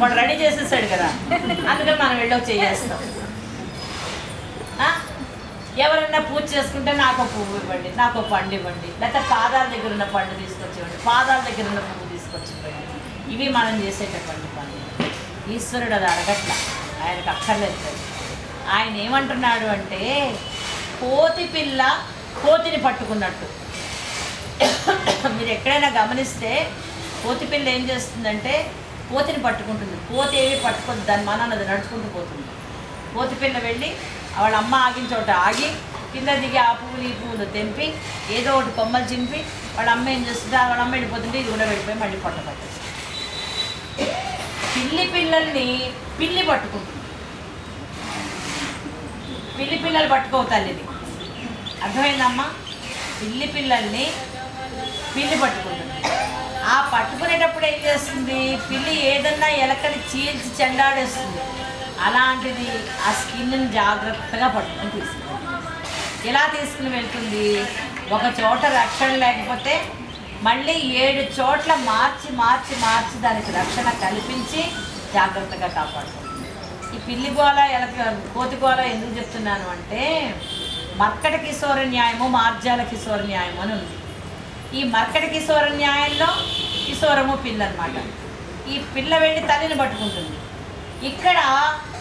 వాడు రెడీ చేసేసాడు కదా, అందుకని మనం వెళ్ళో చేయేస్తాం. ఎవరన్నా పూజ చేసుకుంటే నాకు పువ్వు ఇవ్వండి, నాకు పండు ఇవ్వండి, లేకపోతే పాదాల దగ్గర ఉన్న పండు తీసుకొచ్చి ఇవ్వండి, పాదాల దగ్గర ఉన్న పువ్వు తీసుకొచ్చి ఇవ్వండి. ఇవి మనం చేసేటటువంటి పనులు. ఈశ్వరుడు అది అడగట్ల, ఆయనకు అక్కర్లేదు. ఆయన ఏమంటున్నాడు అంటే కోతి పిల్ల కోతిని పట్టుకున్నట్టు. మీరు ఎక్కడైనా గమనిస్తే కోతి పిల్ల ఏం చేస్తుందంటే కోతిని పట్టుకుంటుంది. కోతి ఏవి పట్టుకుంటుంది, దాని మనది నడుచుకుంటూ పోతుంది. కోతి పిల్ల వెళ్ళి వాళ్ళ అమ్మ ఆగిన చోట ఆగి కింద దిగి ఆ పువ్వులు ఈ పువ్వులు తెంపి ఏదో ఒకటి కొమ్మలు చింపి వాళ్ళ అమ్మ ఏం చేస్తుంటే వాళ్ళ అమ్మ వెళ్ళిపోతుంటే ఇది కూడా వెళ్ళిపోయి మళ్ళీ పట్టేస్తుంది. పిల్లల్ని పిల్లి పట్టుకుంటుంది. పిల్లలు పట్టుకోవాలి, ఇది అర్థమైందమ్మా? పిల్లల్ని పిల్లి పట్టుకుంటుంది. ఆ పట్టుకునేటప్పుడు ఏం చేస్తుంది, పిల్లి ఏదన్నా ఎలకని చీల్చి చెండాడేస్తుంది. అలాంటిది ఆ స్కిన్ని జాగ్రత్తగా పట్టుకుని తీసుకుంటుంది. ఎలా తీసుకుని వెళ్తుంది, ఒక చోట రక్షణ లేకపోతే మళ్ళీ 7 చోట్ల మార్చి మార్చి మార్చి దానికి రక్షణ కల్పించి జాగ్రత్తగా కాపాడుతుంది. ఈ పిల్లి గోళ కోతి గోళ ఎందుకు చెప్తున్నాను అంటే మర్కట కిశోర న్యాయము మార్జాల కిశోర న్యాయము అని ఉంది. ఈ మర్కట కిశోర న్యాయంలో కిశోరము పిల్ల అనమాట. ఈ పిల్ల వెళ్ళి తల్లిని పట్టుకుంటుంది, ఇక్కడ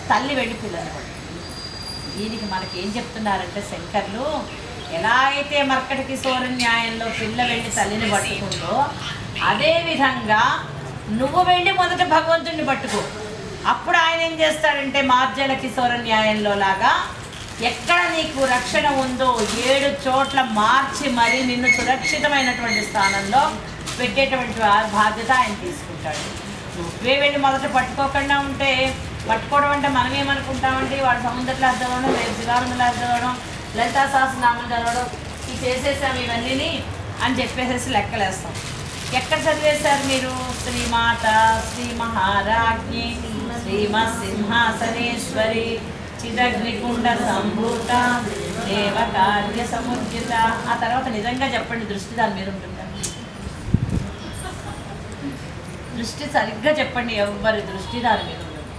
తల్లి వెళ్ళి పిల్లని పట్టుకుంటుంది. దీనికి మనకి ఏం చెప్తున్నారంటే శంకర్లు, ఎలా అయితే మర్కట కిశోర న్యాయంలో పిల్ల వెళ్ళి తల్లిని పట్టుకుందో అదేవిధంగా నువ్వు వెళ్ళి మొదట భగవంతుడిని పట్టుకో. అప్పుడు ఆయన ఏం చేస్తాడంటే మార్జల కిశోర న్యాయంలో లాగా ఎక్కడ నీకు రక్షణ ఉందో 7 చోట్ల మార్చి మరి నిన్ను సురక్షితమైనటువంటి స్థానంలో పెట్టేటువంటి బాధ్యత ఆయన తీసుకుంటాడు. నువ్వే వెళ్ళి మొదట పట్టుకోకుండా ఉంటే, పట్టుకోవడం అంటే మనం ఏమనుకుంటామంటే వాడు సముద్రలో అర్థవడం, రేపు శిలారంలో అర్థవడం, లలితా సహస్రనామం చదవడం, ఇవి చేసేసాం ఇవన్నీ అని చెప్పేసేసి లెక్కలేస్తాం. ఎక్కడ చదివేశారు మీరు? శ్రీమాత శ్రీ మహారాజ్ఞి శ్రీమసింహాసనేశ్వరి చిదగ్నికుండ సంభూత దేవకార్య సముద్యత. ఆ తర్వాత నిజంగా చెప్పండి, దృష్టి దాని మీద ఉంటుందా? దృష్టి సరిగ్గా చెప్పండి, ఎవరి దృష్టి దాని మీద ఉంటుంది.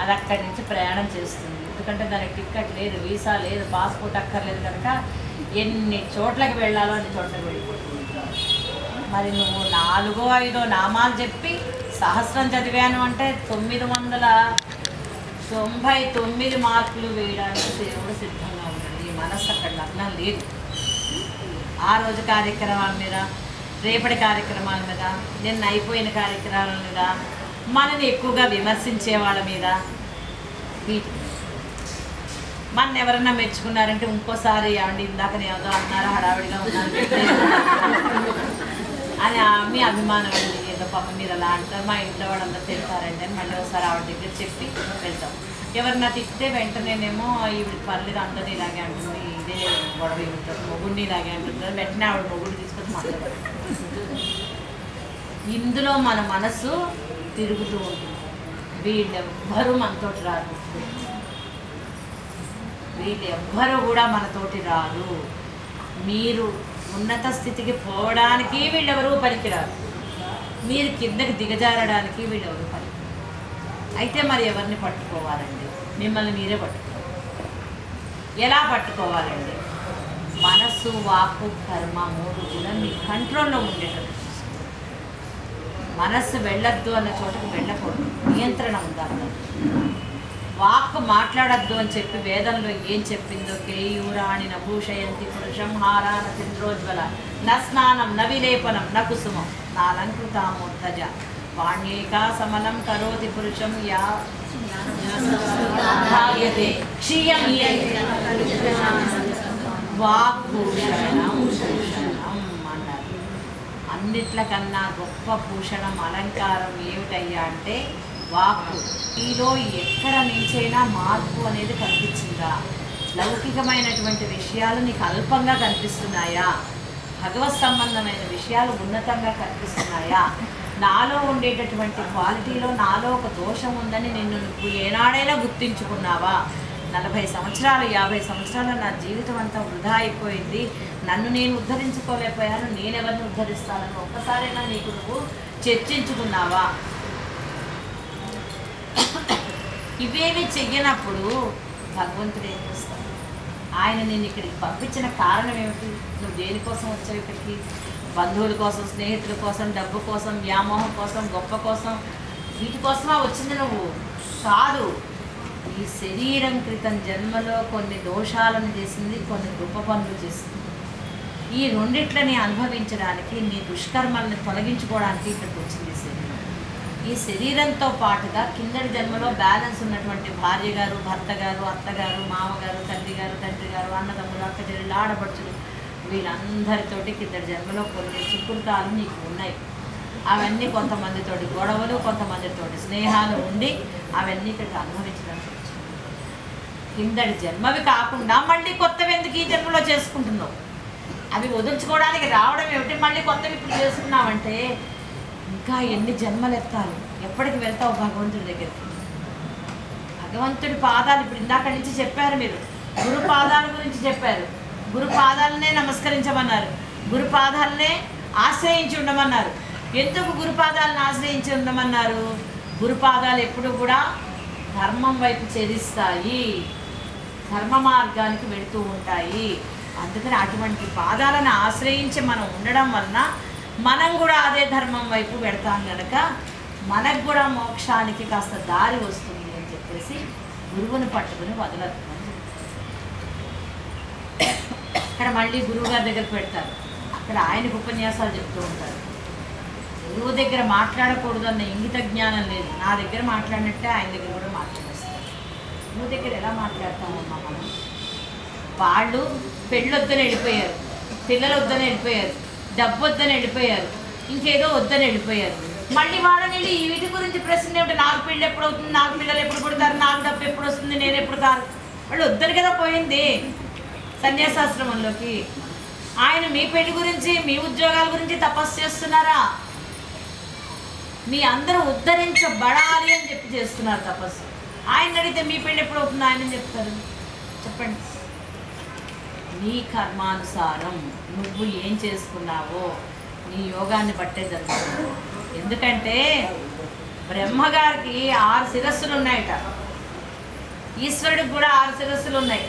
అది అక్కడి నుంచి ప్రయాణం చేస్తుంది. ఎందుకంటే దానికి టికెట్ లేదు, వీసా లేదు, పాస్పోర్ట్ అక్కర్లేదు కనుక ఎన్ని చోట్లకి వెళ్ళాలో అన్ని చోట్లకి వెళ్ళిపోతుంది. మరి నువ్వు 4, 5 నామాలు చెప్పి సహస్రం చదివాను అంటే 999 మార్కులు వేయడానికి దేవుడు సిద్ధంగా ఉన్నాడు. ఈ మనస్సు అక్కడ లగ్నం లేదు. ఆ రోజు కార్యక్రమాల మీద, రేపటి కార్యక్రమాల మీద, నిన్న అయిపోయిన కార్యక్రమాల మీద, మనని ఎక్కువగా విమర్శించే వాళ్ళ మీద, మన ఎవరన్నా మెచ్చుకున్నారంటే ఇంకోసారి ఏమండి ఇందాకనే ఏదో అన్నారా, హడావిడిగా ఉన్నారు అని మీ అభిమానం అండి. ఏదో పాప మీరు అలా అంటారు, మా ఇంట్లో వాళ్ళందరూ తిడతారండి అని మళ్ళీ ఒకసారి ఆవిడ దగ్గర చెప్పి వెళ్తాం. ఎవరన్నా తిట్టితే వెంటనేనేమో ఈవిడికి పర్లేదు అందరూ ఇలాగే అంటుంది, ఇదే గొడవ ఉంటుంది, మొగుడిని ఇలాగే అంటుంది, వెంటనే ఆవిడ మొగుడు తీసుకొని మాట్లాడారు. ఇందులో మన మనసు తిరుగుతూ ఉంటుంది. వీళ్ళెవ్వరూ మనతోటి రారు, వీళ్ళెవ్వరూ కూడా మనతోటి రారు. మీరు ఉన్నత స్థితికి పోవడానికి వీళ్ళెవరూ పనికిరారు, మీరు కిందకి దిగజారడానికి వీళ్ళెవరూ పనికిరారు. అయితే మరి ఎవరిని పట్టుకోవాలండి? మిమ్మల్ని మీరే పట్టుకోవాలి. ఎలా పట్టుకోవాలండి? మనస్సు, వాక్కు, కర్మ 3 కూడా మీ కంట్రోల్లో ఉండేటట్టు చూసుకోవాలి. మనస్సు వెళ్ళొద్దు అన్న చోటకు వెళ్ళకూడదు, నియంత్రణ ఉండాలి. వాక్కు మాట్లాడద్దు అని చెప్పి వేదంలో ఏం చెప్పిందో, కేయూరాణి నభూషయంతి పురుషం హారాన చంద్రోజ్వల న స్నానం న విలేపనం న కుసుమం నాలంకృతామోత్తజ వాణ్యేకా సమలం కరోతి పురుషం యా క్షీయం వాగ్భూషణం అన్నారు. అన్నిట్లకన్నా గొప్ప భూషణం, అలంకారం ఏమిటయ్యా అంటే వాక్కు. ఈలో ఎక్కడ నుంచైనా మార్పు అనేది కనిపించిందా? లౌకికమైనటువంటి విషయాలు నీకు అల్పంగా కనిపిస్తున్నాయా, భగవత్ సంబంధమైన విషయాలు ఉన్నతంగా కనిపిస్తున్నాయా, నాలో ఉండేటటువంటి క్వాలిటీలో నాలో ఒక దోషం ఉందని నువ్వు ఏనాడైనా గుర్తించుకున్నావా? 40 సంవత్సరాలు 50 సంవత్సరాలు నా జీవితం అంతా వృధా అయిపోయింది, నన్ను నేను ఉద్ధరించుకోలేకపోయాను, నేనెవరిని ఉద్ధరిస్తానని ఒక్కసారైనా నీకు నువ్వు చర్చించుకున్నావా? ఇవేవి చెయ్యనప్పుడు భగవంతుడు ఏం చేస్తాడు? ఆయన నేను ఇక్కడికి పంపించిన కారణం ఏమిటి? నువ్వు దేనికోసం వచ్చావు ఇక్కడికి? బంధువుల కోసం, స్నేహితుల కోసం, డబ్బు కోసం, వ్యామోహం కోసం, గొప్ప కోసం, వీటి కోసమా వచ్చింది నువ్వు? కాదు. ఈ శరీరం క్రితం జన్మలో కొన్ని దోషాలను చేసింది, కొన్ని గొప్ప పనులు చేసింది. ఈ రెండిట్లని అనుభవించడానికి, నీ దుష్కర్మల్ని తొలగించుకోవడానికి ఇక్కడికి వచ్చింది శరీరం. ఈ శరీరంతో పాటుగా కిందటి జన్మలో బ్యాలెన్స్ ఉన్నటువంటి భార్య గారు, భర్త గారు, అత్తగారు, మామగారు, తండ్రి గారు, తండ్రి గారు, అన్నదమ్ములు, అక్క చెల్లెలు, ఆడపడుచులు, వీళ్ళందరితోటి కిందటి జన్మలో కొన్ని సుకృతాలు నీకు ఉన్నాయి. అవన్నీ కొంతమందితోటి గొడవలు, కొంతమందితోటి స్నేహాలు ఉండి అవన్నీ ఇక్కడికి అనుభవించడానికి వచ్చాయి. కిందటి జన్మవి కాకుండా మళ్ళీ కొత్తవి ఎందుకు ఈ జన్మలో చేసుకుంటున్నావు? అవి వదులుచుకోవడానికి రావడం ఏమిటి? మళ్ళీ కొత్తవి ఇప్పుడు చేసుకున్నావంటే ఇంకా ఎన్ని జన్మలు ఎత్తాలి? ఎప్పటికి వెళ్తావు భగవంతుడి దగ్గరికి? భగవంతుడి పాదాలు ఇప్పుడు ఇందాక నుంచి చెప్పారు మీరు, గురు పాదాల గురించి చెప్పారు. గురు పాదాలనే నమస్కరించమన్నారు, గురు పాదాలనే ఆశ్రయించి ఉండమన్నారు. ఎందుకు గురు పాదాలను ఆశ్రయించి ఉండమన్నారు? గురు పాదాలు ఎప్పుడు కూడా ధర్మం వైపు చేరిస్తాయి, ధర్మ మార్గానికి వెళుతూ ఉంటాయి. అందుకని అటువంటి పాదాలను ఆశ్రయించి మనం ఉండడం వలన మనం కూడా అదే ధర్మం వైపు పెడతాం కనుక మనకు కూడా మోక్షానికి కాస్త దారి వస్తుంది అని చెప్పేసి గురువుని పట్టుకుని వదలదు. అక్కడ మళ్ళీ గురువుగారి దగ్గరికి పెడతారు, అక్కడ ఆయనకు ఉపన్యాసాలు చెప్తూ ఉంటారు. గురువు దగ్గర మాట్లాడకూడదు అన్న ఇంగిత జ్ఞానం లేదు. నా దగ్గర మాట్లాడినట్టే ఆయన దగ్గర కూడా మాట్లాడేస్తారు. గురువు దగ్గర ఎలా మాట్లాడతామమ్మా మనం? వాళ్ళు పెళ్ళొద్దని వెళ్ళిపోయారు, పిల్లలు వద్దని వెళ్ళిపోయారు, డబ్బు వద్దని వెళ్ళిపోయారు, ఇంకేదో వద్దని వెళ్ళిపోయారు. మళ్ళీ వాళ్ళని వెళ్ళి వీటి గురించి ప్రశ్న ఏమిటి? నాకు పెళ్ళి ఎప్పుడు అవుతుంది, నాకు పిల్లలు ఎప్పుడు పుడతారు, నాకు డబ్బు ఎప్పుడు వస్తుంది, నేను ఎప్పుడు కాదు? వాళ్ళు వద్దని కదా పోయింది సన్యాసాశ్రమంలోకి. ఆయన మీ పెళ్లి గురించి, మీ ఉద్యోగాల గురించి తపస్సు చేస్తున్నారా? మీ అందరూ ఉద్ధరించబడాలి అని చెప్పి చేస్తున్నారు తపస్సు. ఆయన అడిగితే మీ పెళ్ళి ఎప్పుడు అవుతుంది ఆయన చెప్తారు? చెప్పండి. నీ కర్మానుసారం నువ్వు ఏం చేసుకున్నావో నీ యోగాన్ని బట్టే జరుగుతుంది. ఎందుకంటే బ్రహ్మగారికి 6 శిరస్సులు ఉన్నాయట, ఈశ్వరుడికి కూడా 6 శిరస్సులు ఉన్నాయి.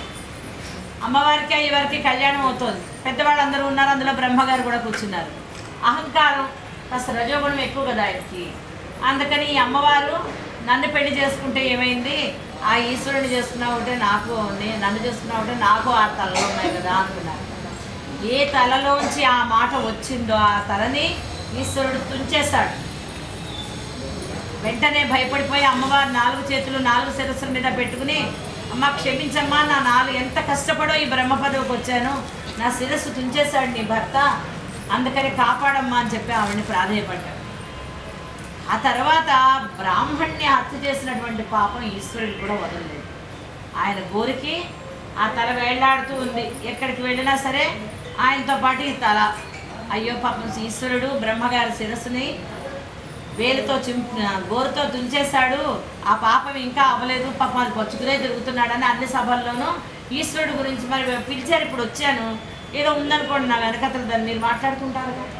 అమ్మవారికి అయ్యవారికి కళ్యాణం అవుతుంది, పెద్దవాళ్ళందరూ ఉన్నారు, అందులో బ్రహ్మగారు కూడా కూర్చున్నారు. అహంకారం కాస్త రజోగుణం ఎక్కువ కదా ఆయనకి. అందుకని ఈ అమ్మవారు నన్ను పెళ్లి చేసుకుంటే ఏమైంది, ఆ ఈశ్వరుని చేసుకున్నావు అంటే నాకు, నన్ను చేసుకున్నావు అంటే నాకు 6 తలలు ఉన్నాయి కదా అనుకున్నారు. ఏ తలలోంచి ఆ మాట వచ్చిందో ఆ తలని ఈశ్వరుడు తుంచేశాడు. వెంటనే భయపడిపోయి అమ్మవారు 4 చేతులు 4 శిరస్సుల మీద పెట్టుకుని, అమ్మ క్షమించమ్మా, నా 4 ఎంత కష్టపడో ఈ బ్రహ్మ పదవికి వచ్చాను, నా శిరస్సు తుంచేశాడు నీ భర్త, అందుకని కాపాడమ్మా అని చెప్పి ఆవిడని ప్రాధేయపడ్డాడు. ఆ తర్వాత బ్రాహ్మణ్ణి హత్య చేసినటువంటి పాపం ఈశ్వరుడికి కూడా వదలలేదు. ఆయన గోరికి ఆ తల వేళ్లాడుతూ ఉంది, ఎక్కడికి వెళ్ళినా సరే ఆయనతో పాటు ఈ తల. అయ్యో పాపం ఈశ్వరుడు బ్రహ్మగారి శిరస్సుని వేలుతో గోరుతో తుంచేశాడు, ఆ పాపం ఇంకా అవ్వలేదు, పాపం అది పచ్చుకునే తిరుగుతున్నాడని అన్ని సభల్లోనూ ఈశ్వరుడు గురించి మరి పిలిచారు. ఇప్పుడు వచ్చాను, ఏదో ఉందనుకోండి నా వెనకతలు, దాన్ని మీరు మాట్లాడుకుంటారు కదా,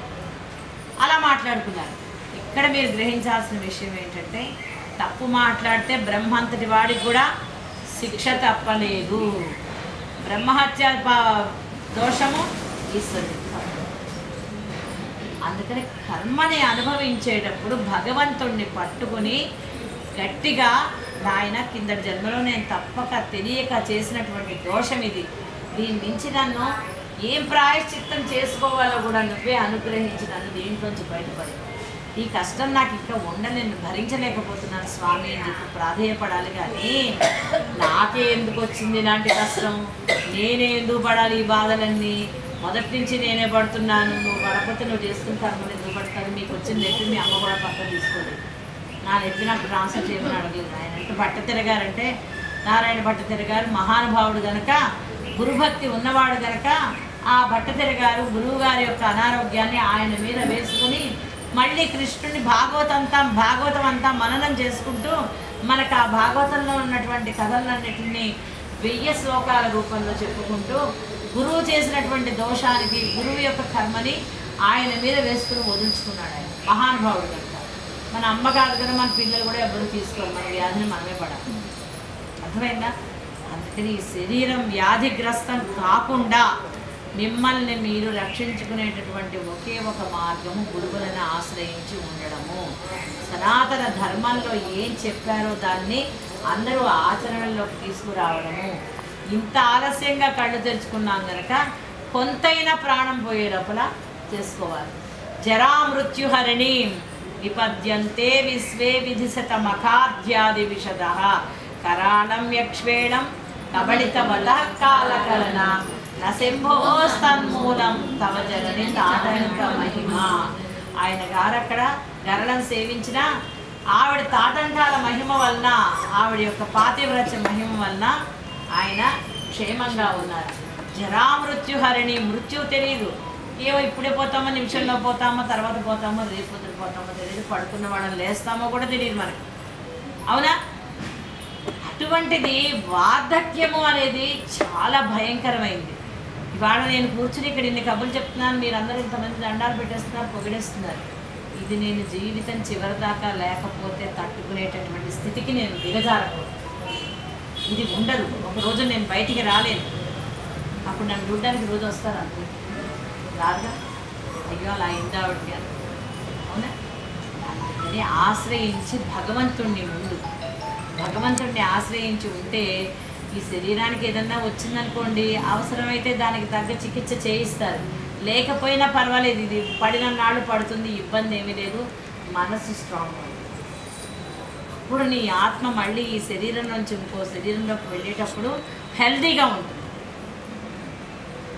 అలా మాట్లాడుకున్నారు. ఇక్కడ మీరు గ్రహించాల్సిన విషయం ఏంటంటే, తప్పు మాట్లాడితే బ్రహ్మంతటి వాడికి కూడా శిక్ష తప్పలేదు. బ్రహ్మహత్య దోషము ఈశ్వరుడు. అందుకని కర్మని అనుభవించేటప్పుడు భగవంతుణ్ణి పట్టుకుని గట్టిగా, నాయన కిందటి జన్మలో నేను తప్పక తెలియక చేసినటువంటి దోషం ఇది, దీని నుంచి నన్ను ఏం ప్రాయశ్చిత్తం చేసుకోవాలో కూడా నువ్వే అనుగ్రహించి నన్ను దీంట్లోంచి బయటపడి, ఈ కష్టం నాకు ఇంకా నేను భరించలేకపోతున్నాను స్వామి అని చెప్పి ప్రాధేయపడాలి. కానీ నాకే ఎందుకు వచ్చింది ఇలాంటి కష్టం, నేనే ఎందుకు పడాలి ఈ బాధలన్నీ, మొదటి నుంచి నేనే పడుతున్నాను, నువ్వు పడకపోతే నువ్వు చేసుకుని కర్మలు ఎందుకు పడతాను, మీకు వచ్చిన నెప్పి మీ అమ్మ కూడా పక్కన తీసుకోలేదు, నా నెప్పి నాకు ట్రాన్స్ఫర్ చేయమని అడగలేదు. ఆయన అంటే బట్ట తిరగారంటే నారాయణ భట్టతిరి గారు మహానుభావుడు గనక, గురుభక్తి ఉన్నవాడు గనక ఆ భట్టతిరి గారు గురువు గారి యొక్క అనారోగ్యాన్ని ఆయన మీద వేసుకుని మళ్ళీ కృష్ణుని భాగవతం అంతా మననం చేసుకుంటూ మనకు ఆ భాగవతంలో ఉన్నటువంటి కథలన్నింటినీ 1000 శ్లోకాల రూపంలో చెప్పుకుంటూ గురువు చేసినటువంటి దోషానికి గురువు యొక్క కర్మని ఆయన మీద వేసుకుని వదులుచుకున్నాడు. ఆయన మహానుభావుడు కనుక. మన అమ్మ కాదు కదా, మన పిల్లలు కూడా ఎవరు తీసుకోరు, మన వ్యాధిని మనమే పడాలి. అర్థమైందా? అందుకని ఈ శరీరం వ్యాధిగ్రస్తం కాకుండా మిమ్మల్ని మీరు రక్షించుకునేటటువంటి ఒకే ఒక మార్గము గురువులను ఆశ్రయించి ఉండడము. సనాతన ధర్మంలో ఏం చెప్పారో దాన్ని అందరూ ఆచరణలోకి తీసుకురావడము. ఇంత ఆలస్యంగా కళ్ళు తెరుచుకున్నాం కనుక కొంతైనా ప్రాణం పోయే లోపల చేసుకోవాలి. జరా మృత్యుహరిణి విపద్యంతే విశ్వే విధిశతమఖాధ్యాది విశద కరాళం యక్ష్వేళం కబళితవత కాలకలన నశంభోస్తన్మూలం తవ జనని తాటంక మహిమ. ఆయన గారు అక్కడ గరళం సేవించిన ఆవిడ తాటంకాల మహిమ వలన, ఆవిడ యొక్క పాతివ్రత్య మహిమ వలన ఆయన క్షేమంగా ఉన్నారు. జరామృత్యుహరిణి, మృత్యువు తెలియదు. ఏమో ఇప్పుడే పోతామో, నిమిషంలో పోతామో, తర్వాత పోతామో, రేపు పొద్దున పోతామో తెలియదు, పడుకున్న వాళ్ళని లేస్తామో కూడా తెలియదు మనకి. అవునా? అటువంటిది వార్ధక్యము అనేది చాలా భయంకరమైంది. ఇవాళ నేను కూర్చుని ఇక్కడ ఇన్ని కబుర్లు చెప్తున్నాను, మీరందరూ ఇంతమంది దండాలు పెట్టేస్తున్నారు, పొగిడేస్తున్నారు. ఇది నేను జీవితం చివరిదాకా లేకపోతే తట్టుకునేటటువంటి స్థితికి నేను దిగజారకూడదు. ఇది ఉండదు. ఒకరోజు నేను బయటికి రాలేను, అప్పుడు నన్ను చూడడానికి రోజు వస్తారు అంతే, రాదుగా. అయ్యో అలా అయిందా ఆవిడకి. అవునా? అందుకని ఆశ్రయించి భగవంతుడిని ఆశ్రయించి ఉంటే ఈ శరీరానికి ఏదన్నా వచ్చిందనుకోండి, అవసరమైతే దానికి తగ్గ చికిత్స చేయిస్తారు. లేకపోయినా పర్వాలేదు, ఇది పడిన నాళ్ళు పడుతుంది, ఇబ్బంది ఏమీ లేదు. మనసు స్ట్రాంగ్ అవుతుంది. ఇప్పుడు నీ ఆత్మ మళ్ళీ ఈ శరీరం నుంచి ఇంకో శరీరంలోకి వెళ్ళేటప్పుడు హెల్తీగా ఉంటుంది.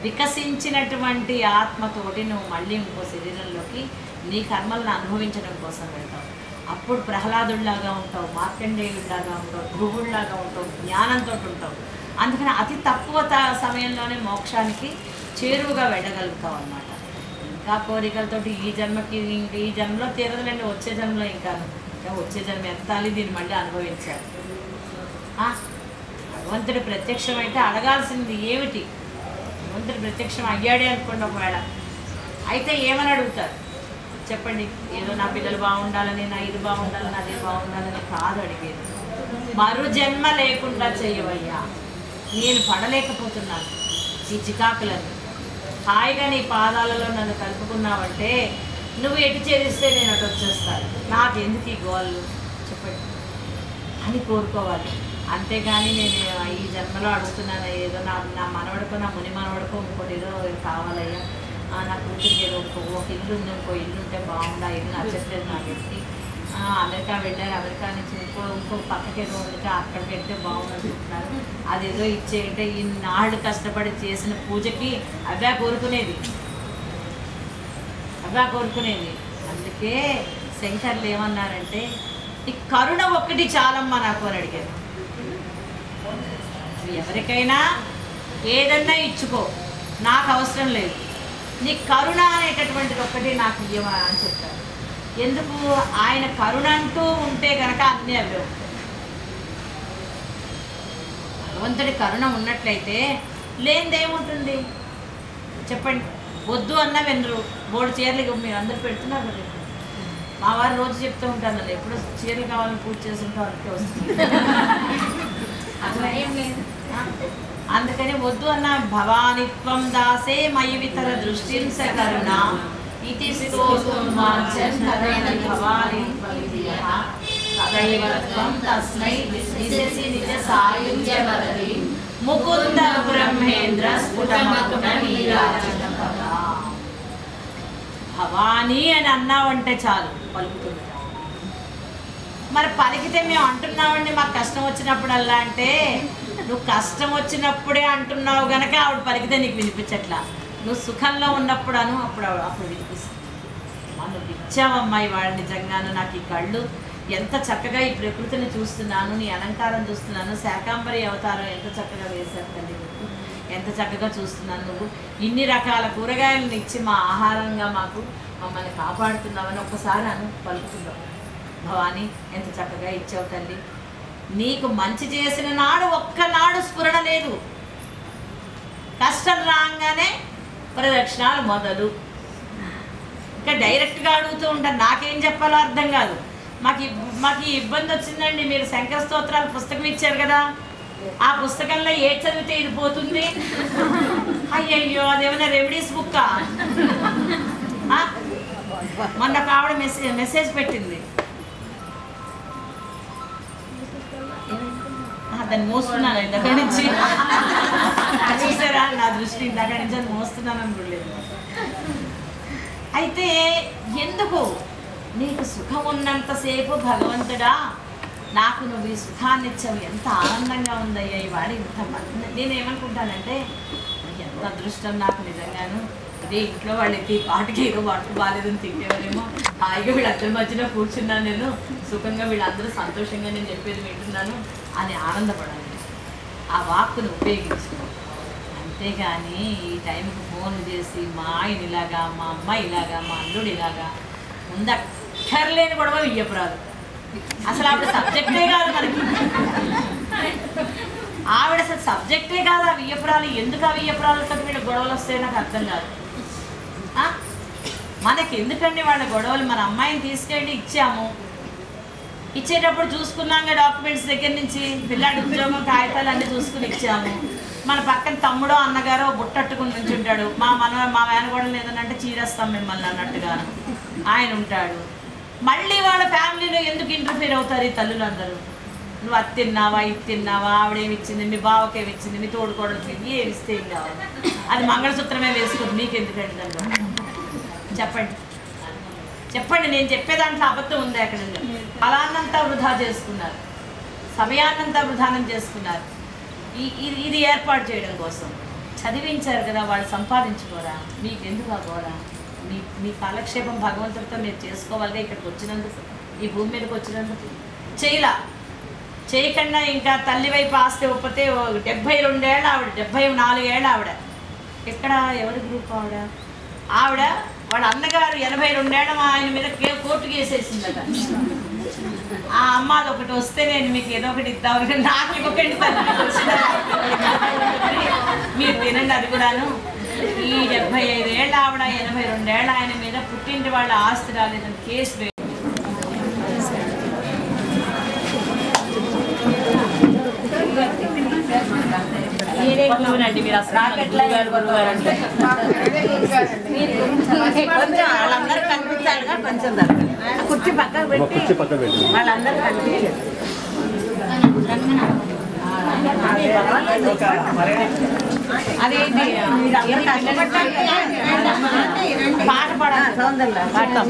వికసించినటువంటి ఆత్మతోటి నువ్వు మళ్ళీ ఇంకో శరీరంలోకి నీ కర్మలను అనుభవించడం కోసం వెళ్తావు. అప్పుడు ప్రహ్లాదుడిలాగా ఉంటావు, మార్కండేయుడిలాగా ఉంటావు, ధ్రువుడిలాగా ఉంటావు, జ్ఞానంతో ఉంటావు. అందుకని అతి తక్కువ సమయంలోనే మోక్షానికి చేరువుగా వెళ్ళగలుగుతావు అన్నమాట. ఇంకా కోరికలతోటి ఈ జన్మకి ఇంక ఈ జన్మలో తీరదులండి, వచ్చే జన్మలో ఇంకా వచ్చే జన్మ ఎత్తాలి, దీన్ని మళ్ళీ అనుభవించాలి. భగవంతుడి ప్రత్యక్షం అయితే అడగాల్సింది ఏమిటి? భగవంతుడి ప్రత్యక్షం అయ్యాడే అనుకోండి ఒకవేళ, అయితే ఏమని అడుగుతారు చెప్పండి? ఏదో నా పిల్లలు బాగుండాలని, నా ఇది బాగుండాలని, అదే బాగుండాలని కాదు అడిగేది. మరు జన్మ లేకుండా చెయ్యవయ్యా, నేను పడలేకపోతున్నాను ఈ చికాకులని. హాయిగా నీ పాదాలలో నన్ను కలుపుకున్నావంటే నువ్వు ఎటు చేరిస్తే నేను అటు వచ్చేస్తాను, నాకు ఎందుకు ఈ గోళ్ళు చెప్పండి అని కోరుకోవాలి. అంతేగాని నేను ఈ జన్మలో అడుగుతున్నాను ఏదో నా మనవడికో, నా ముని మనవడికో ఇంకోటి ఏదో కావాలయ్యా, నా కూతురికి ఏదో ఒక ఇల్లు ఉంది, ఇంకో ఇల్లు ఉంటే బాగుండా, ఇల్లు నచ్చట్లేదు నాకు ఎట్టి, అమెరికా వెళ్ళారు, అమెరికా నుంచి ఇంకో పక్కకి ఏదో ఉంటే అక్కడికి వెళ్తే బాగుందనుకుంటున్నారు, అదేదో ఇచ్చేయంటే ఈ నాళ్ళు కష్టపడి చేసిన పూజకి అవే కోరుకునేది. అందుకే శంకర్లు ఏమన్నారంటే, ఈ కరుణ ఒక్కటి చాలమ్మా నాకు అని అడిగారు. ఎవరికైనా ఏదన్నా ఇచ్చుకో, నాకు అవసరం లేదు, నీ కరుణ అనేటటువంటిది ఒక్కటి నాకు ఇవ్వమా అని చెప్తారు. ఎందుకు? ఆయన కరుణ అంటూ ఉంటే కనుక అన్నీ అవే ఉంటాయి. భగవంతుడి కరుణ ఉన్నట్లయితే లేనిదేముంటుంది చెప్పండి? వద్దు అన్నా వినరు. 3 చీరలు మీరు అందరు పెడుతున్నారు కదా. మా వారు రోజు చెప్తూ ఉంటాను, ఎప్పుడు చీరలు కావాలని పూజ చేస్తుంటే వాళ్ళకి వస్తుంది. అట్లా ఏం లేదు. అందుకని వద్దు అన్న భవానిత్వం దాసే మయి వితర దృష్టింస కరుణ ఇది తస్మై నిజ సాయుధ్యవరది ముకుంద బ్రహ్మేంద్ర స్ఫుటమకుట నీరాజన భవానీ అని అన్నావంటే చాలు పలుకుతుంది. మరి పలికితే మేము అంటున్నామండి మాకు కష్టం వచ్చినప్పుడల్లా అంటే, నువ్వు కష్టం వచ్చినప్పుడే అంటున్నావు గనక ఆవిడ పలికితే నీకు వినిపించట్లా. నువ్వు సుఖంలో ఉన్నప్పుడు అప్పుడు వినిపిస్తుంది. నువ్వు ఇచ్చావమ్మాయి వాడు నిజంగాను నాకు ఈ కళ్ళు ఎంత చక్కగా ఈ ప్రకృతిని చూస్తున్నాను, నీ అలంకారం చూస్తున్నాను, శాకాంబరి అవతారం ఎంత చక్కగా వేశారు తల్లి, ఎంత చక్కగా చూస్తున్నాను. నువ్వు ఇన్ని రకాల కూరగాయలను ఇచ్చి మా ఆహారంగా మమ్మల్ని కాపాడుతున్నావని ఒక్కసారి పలుకుతున్నావు. భవానీ ఎంత చక్కగా ఇచ్చావు తల్లి. నీకు మంచి చేసిన నాడు ఒక్కనాడు స్ఫురణ లేదు. కష్టం రాగానే ప్రదక్షిణాలు మొదలు. ఇంకా డైరెక్ట్గా అడుగుతూ ఉంటాను, నాకేం చెప్పాలో అర్థం కాదు. మాకు ఈ ఇబ్బంది వచ్చిందండి, మీరు శంకర స్తోత్రాలు పుస్తకం ఇచ్చారు కదా, ఆ పుస్తకంలో ఏ చదివితే ఇది పోతుంది. అయ్యయ్యో అదేమైనా రెమెడీస్ బుక్కా? మొన్న ఒక ఆవిడ మెసేజ్ పెట్టింది, దాన్ని మోస్తున్నాను ఇందాక నుంచి. చూసారా నా దృష్టి ఇందాక నుంచి అది మోస్తున్నాను అనుకోలేదు. అయితే ఎందుకు నీకు సుఖం ఉన్నంతసేపు భగవంతుడా నాకు నువ్వు ఈ సుఖాన్ని ఇచ్చావు, ఎంత ఆనందంగా ఉందయ్యా ఇవాళ ఇంతమంది. నేనేమనుకుంటానంటే ఎంత అదృష్టం నాకు నిజంగాను. అదే ఇంట్లో వాళ్ళు ఈ పాటికి ఏదో వంటలు బాగాలేదని తింటేవారేమో, హాయిగా వీళ్ళందరి మధ్యలో కూర్చున్నాను నేను, సుఖంగా వీళ్ళందరూ సంతోషంగా నేను చెప్పేది వింటున్నాను అని ఆనందపడాలి. ఆ వాక్కును ఉపయోగించుకో. అంతేగాని ఈ టైంకి ఫోన్ చేసి మా ఆయన ఇలాగా, మా అమ్మాయి ఇలాగా, మా అల్లుడు ఇలాగా ముందక్కర్లేని గొడవ వియ్యపురాలు. అసలు ఆవిడ సబ్జెక్టే కాదు మనకి, ఆవిడ అసలు సబ్జెక్టే కాదు. ఆ వియ్యపురాలు ఎందుకు, ఆ వియ్యపురాలతో వీళ్ళ గొడవలు వస్తాయో నాకు అర్థం కాదు. మనకి ఎందుకండి వాళ్ళ గొడవలు? మన అమ్మాయిని తీసుకెళ్ళి ఇచ్చాము, ఇచ్చేటప్పుడు చూసుకున్నాక డాక్యుమెంట్స్ దగ్గర నుంచి పిల్లాడి ఉద్యోగం కాగితాలు అన్నీ చూసుకుని ఇచ్చాము. మన పక్కన తమ్ముడో అన్నగారో బుట్టట్టుకుని నుంచి ఉంటాడు, మా మేనగోడలు ఏదనంటే చీరేస్తాం మిమ్మల్ని అన్నట్టుగా ఆయన ఉంటాడు. మళ్ళీ వాళ్ళ ఫ్యామిలీలో ఎందుకు ఇంటర్ఫీర్ అవుతారు ఈ తల్లులందరూ? నువ్వు అది తిన్నావా, ఇది తిన్నావా, ఆవిడేమి ఇచ్చింది, మీ బావకేమి ఇచ్చింది, మీ తోడుకోడలకి ఏమి ఇస్తే ఏం కావాలి, అది మంగళసూత్రమే వేసుకుంది, మీకెందుకండి దాన్ని? చెప్పండి. నేను చెప్పే దాంట్లో అబద్ధం ఉంది అక్కడ. ఫలాన్నంతా వృధా చేసుకున్నారు, సమయాన్నంతా వృధానం చేసుకున్నారు. ఇది ఏర్పాటు చేయడం కోసం చదివించారు కదా, వాళ్ళు సంపాదించుకోరా? మీకు ఎందుకు ఆ గోడ? మీ కాలక్షేపం భగవంతుడితో మీరు చేసుకోవాలిగా. ఇక్కడికి వచ్చినందుకు, ఈ భూమి మీదకి వచ్చినందుకు చేయకుండా ఇంకా తల్లి వైపు ఆస్తి ఒప్పితే 72 ఏళ్ళ ఆవిడ, 74 ఏళ్ళ ఆవిడ. ఎక్కడ ఎవరి గ్రూప్ ఆవిడ వాళ్ళ అన్నగారు 82 ఏళ్ళ ఆయన మీద కోర్టు కేసేసిందట. ఆ అమ్మాది ఒకటి వస్తే నేను మీకు ఏదో ఒకటి ఇద్దామని, నాకు ఇవ్వకండి మీరు తినండి అది కూడాను. ఈ 75 ఏళ్ళ ఆవిడ 82 ఏళ్ళ ఆయన మీద పుట్టింటి వాళ్ళ ఆస్తి రాలేదని కేసు వేసి మీరు అసలు వాళ్ళందరూ కనిపించాలిగా, కొంచెం కుర్చీ పక్కన పెట్టి వాళ్ళందరూ కనిపించారు. అదేంటి పాట పాడాలి, సౌందర్య పాడతాం.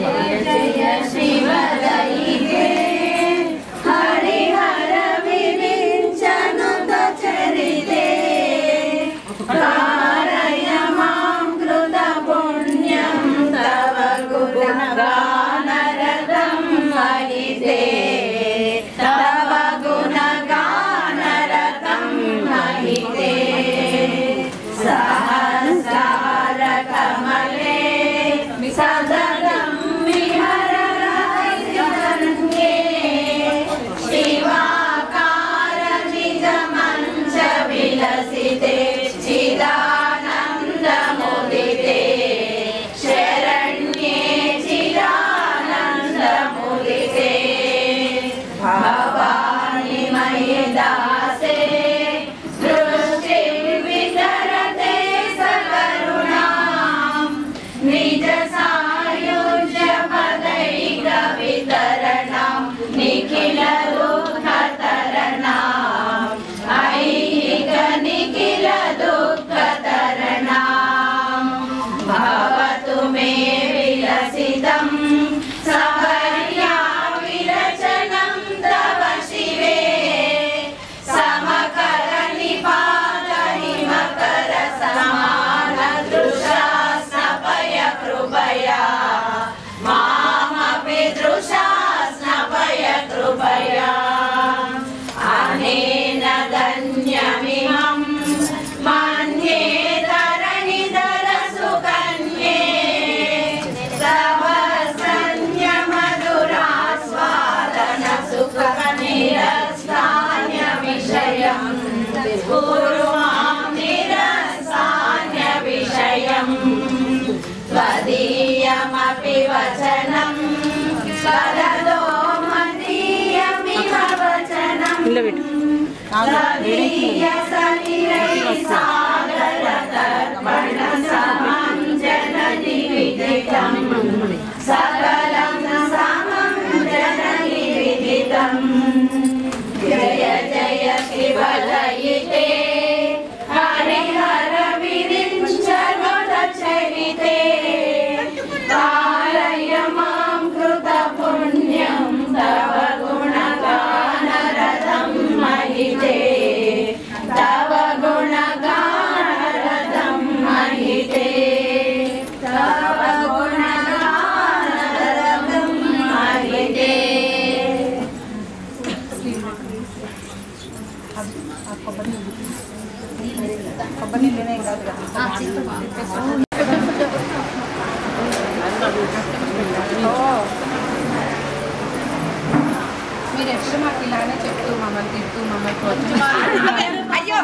సదనం విహర దీనిలో పెట్టు జయ జయ శివలయితే హరిహర విరించగొడ చరితే తారయ మాం కృత పుణ్యం తవ గుణగానరథం మహితే తవ గుణగానరథం మహితే తవ గుణగానరథం మహితే. మీరు ఎప్పుడు మాకు ఇలానే చెప్తూ మమ్మల్ని తింటూ మమ్మల్ని అయ్యో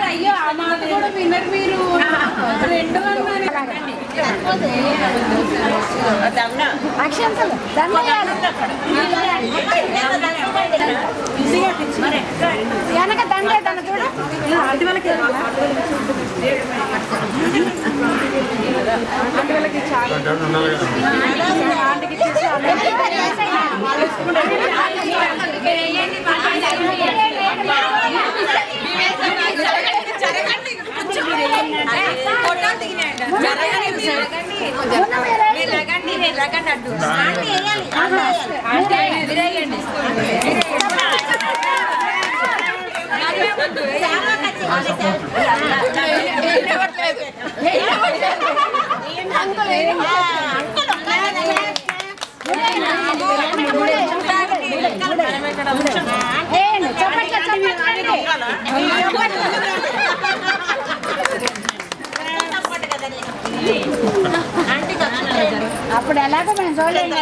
అయ్యో ఆ మాట కూడా వినరు మీరు. రెండు వెనక దండే తన కూడా అప్పుడు ఎలాగో మేము చూడలేదు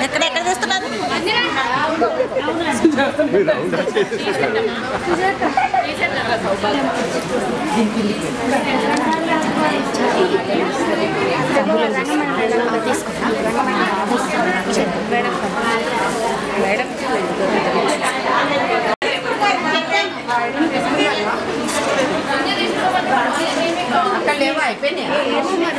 ఎక్కడ తెస్తున్నారు అక్కడ లేవో అయిపోయినాయి.